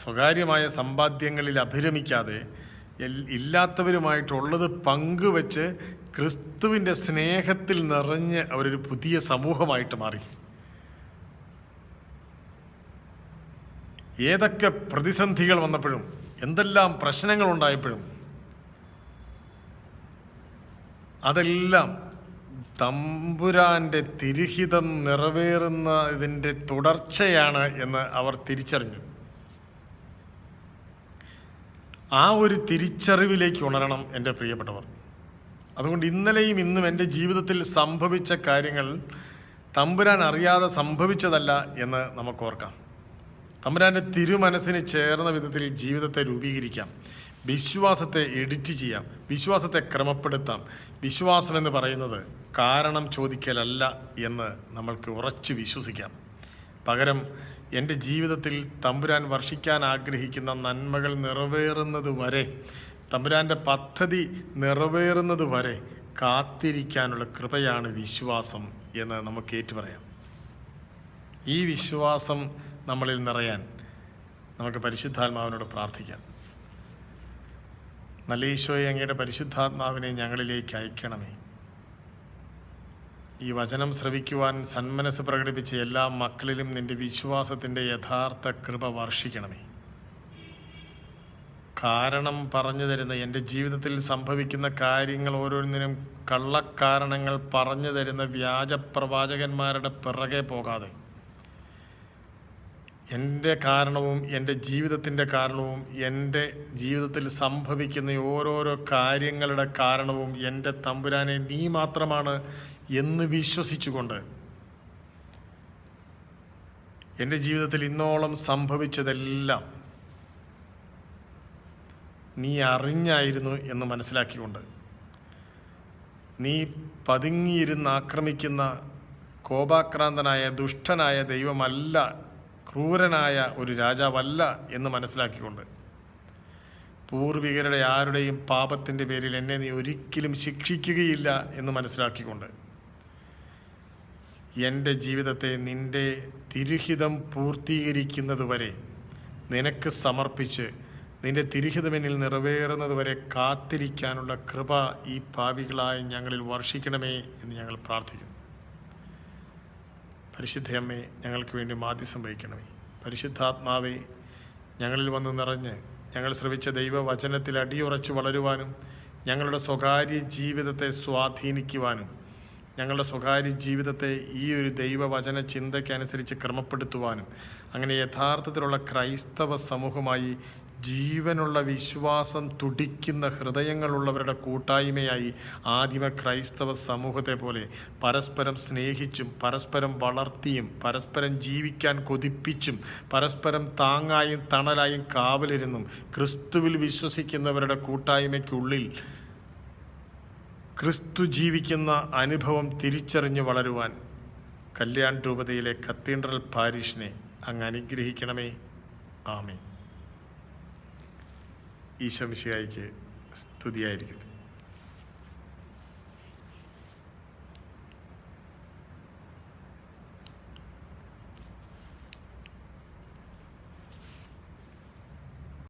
സ്വകാര്യമായ സമ്പാദ്യങ്ങളിൽ അഭിരമിക്കാതെ ഇല്ലാത്തവരുമായിട്ടുള്ളത് പങ്കുവെച്ച് ക്രിസ്തുവിൻ്റെ സ്നേഹത്തിൽ നിറഞ്ഞ് അവരൊരു പുതിയ സമൂഹമായിട്ട് മാറി. ഏതൊക്കെ പ്രതിസന്ധികൾ വന്നപ്പോഴും, എന്തെല്ലാം പ്രശ്നങ്ങൾ ഉണ്ടായപ്പോഴും, അതെല്ലാം തമ്പുരാൻ്റെ തിരുഹിതം നിറവേറുന്നതിൻ്റെ തുടർച്ചയാണ് എന്ന് അവർ തിരിച്ചറിഞ്ഞു. ആ ഒരു തിരിച്ചറിവിലേക്ക് ഉണരണം എൻ്റെ പ്രിയപ്പെട്ടവർ. അതുകൊണ്ട് ഇന്നലെയും ഇന്നും എൻ്റെ ജീവിതത്തിൽ സംഭവിച്ച കാര്യങ്ങൾ തമ്പുരാൻ അറിയാതെ സംഭവിച്ചതല്ല എന്ന് നമുക്കോർക്കാം. തമ്പുരാൻ്റെ തിരുമനസ്സിന് ചേർന്ന വിധത്തിൽ ജീവിതത്തെ രൂപീകരിക്കാം. വിശ്വാസത്തെ എഡിറ്റ് ചെയ്യാം. വിശ്വാസത്തെ ക്രമപ്പെടുത്താം. വിശ്വാസമെന്ന് പറയുന്നത് കാരണം ചോദിക്കലല്ല എന്ന് നമ്മൾക്ക് ഉറച്ചു വിശ്വസിക്കാം. പകരം എൻ്റെ ജീവിതത്തിൽ തമ്പുരാൻ വർഷിക്കാൻ ആഗ്രഹിക്കുന്ന നന്മകൾ നിറവേറുന്നത് വരെ, തമ്പുരാൻ്റെ പദ്ധതി നിറവേറുന്നത് വരെ കാത്തിരിക്കാനുള്ള കൃപയാണ് വിശ്വാസം എന്ന് നമുക്ക് ഏറ്റുപറയാം. ഈ വിശ്വാസം നമ്മളിൽ നിറയാൻ നമുക്ക് പരിശുദ്ധാത്മാവിനോട് പ്രാർത്ഥിക്കാം. നല്ല ഈശോയെ, അങ്ങയുടെ പരിശുദ്ധാത്മാവിനെ ഞങ്ങളിലേക്ക് അയക്കണമേ. ഈ വചനം ശ്രവിക്കുവാൻ സന്മനസ് പ്രകടിപ്പിച്ച എല്ലാ മക്കളിലും നിൻ്റെ വിശ്വാസത്തിൻ്റെ യഥാർത്ഥ കൃപ വർഷിക്കണമേ. കാരണം പറഞ്ഞു തരുന്ന, എൻ്റെ ജീവിതത്തിൽ സംഭവിക്കുന്ന കാര്യങ്ങൾ ഓരോന്നിനും കള്ളക്കാരണങ്ങൾ പറഞ്ഞു തരുന്ന വ്യാജപ്രവാചകന്മാരുടെ പിറകെ പോകാതെ എൻ്റെ കാരണവും എൻ്റെ ജീവിതത്തിൻ്റെ കാരണവും എൻ്റെ ജീവിതത്തിൽ സംഭവിക്കുന്ന ഓരോരോ കാര്യങ്ങളുടെ കാരണവും എൻ്റെ തമ്പുരാനെ നീ മാത്രമാണ് എന്ന് വിശ്വസിച്ചുകൊണ്ട് എൻ്റെ ജീവിതത്തിൽ ഇന്നോളം സംഭവിച്ചതെല്ലാം നീ അറിഞ്ഞായിരുന്നു എന്ന് മനസ്സിലാക്കിക്കൊണ്ട്, നീ പതുങ്ങിയിരുന്ന് ആക്രമിക്കുന്ന കോപാക്രാന്തനായ ദുഷ്ടനായ ദൈവമല്ല, ക്രൂരനായ ഒരു രാജാവല്ല എന്ന് മനസ്സിലാക്കിക്കൊണ്ട്, പൂർവികരുടെ ആരുടെയും പാപത്തിൻ്റെ പേരിൽ എന്നെ നീ ഒരിക്കലും ശിക്ഷിക്കുകയില്ല എന്ന് മനസ്സിലാക്കിക്കൊണ്ട്, എൻ്റെ ജീവിതത്തെ നിൻ്റെ തിരുഹിതം പൂർത്തീകരിക്കുന്നതുവരെ നിനക്ക് സമർപ്പിച്ച് നിൻ്റെ തിരുഹിതമെന്നിൽ നിറവേറുന്നതുവരെ കാത്തിരിക്കാനുള്ള കൃപ ഈ പാപികളായി ഞങ്ങളിൽ വർഷിക്കണമേ എന്ന് ഞങ്ങൾ പ്രാർത്ഥിക്കുന്നു. പരിശുദ്ധയമ്മേ, ഞങ്ങൾക്ക് വേണ്ടി മാധ്യസ്ഥം വഹിക്കണമേ. പരിശുദ്ധാത്മാവേ, ഞങ്ങളിൽ വന്ന് നിറഞ്ഞ് ഞങ്ങൾ ശ്രവിച്ച ദൈവവചനത്തിൽ അടിയുറച്ചു വളരുവാനും ഞങ്ങളുടെ സ്വകാര്യ ജീവിതത്തെ സ്വാധീനിക്കുവാനും ഞങ്ങളുടെ സ്വകാര്യ ജീവിതത്തെ ഈ ഒരു ദൈവവചന ചിന്തയ്ക്കനുസരിച്ച് ക്രമപ്പെടുത്തുവാനും അങ്ങനെ യഥാർത്ഥത്തിലുള്ള ക്രൈസ്തവ സമൂഹമായി ജീവനുള്ള വിശ്വാസം തുടിക്കുന്ന ഹൃദയങ്ങളുള്ളവരുടെ കൂട്ടായ്മയായി ആദിമ ക്രൈസ്തവ സമൂഹത്തെ പോലെ പരസ്പരം സ്നേഹിച്ചും പരസ്പരം വളർത്തിയും പരസ്പരം ജീവിക്കാൻ കൊതിപ്പിച്ചും പരസ്പരം താങ്ങായും തണലായും കാവലിരുന്നും ക്രിസ്തുവിൽ വിശ്വസിക്കുന്നവരുടെ കൂട്ടായ്മയ്ക്കുള്ളിൽ ക്രിസ്തു ജീവിക്കുന്ന അനുഭവം തിരിച്ചറിഞ്ഞ് വളരുവാൻ കല്യാൺ രൂപതയിലെ കത്തീഡ്രൽ പാരിഷിനെ അങ്ങ് അനുഗ്രഹിക്കണമേ. ആമേൻ. ഈശോ മിശിഹായ്ക്ക് സ്തുതിയായിരിക്കട്ടെ.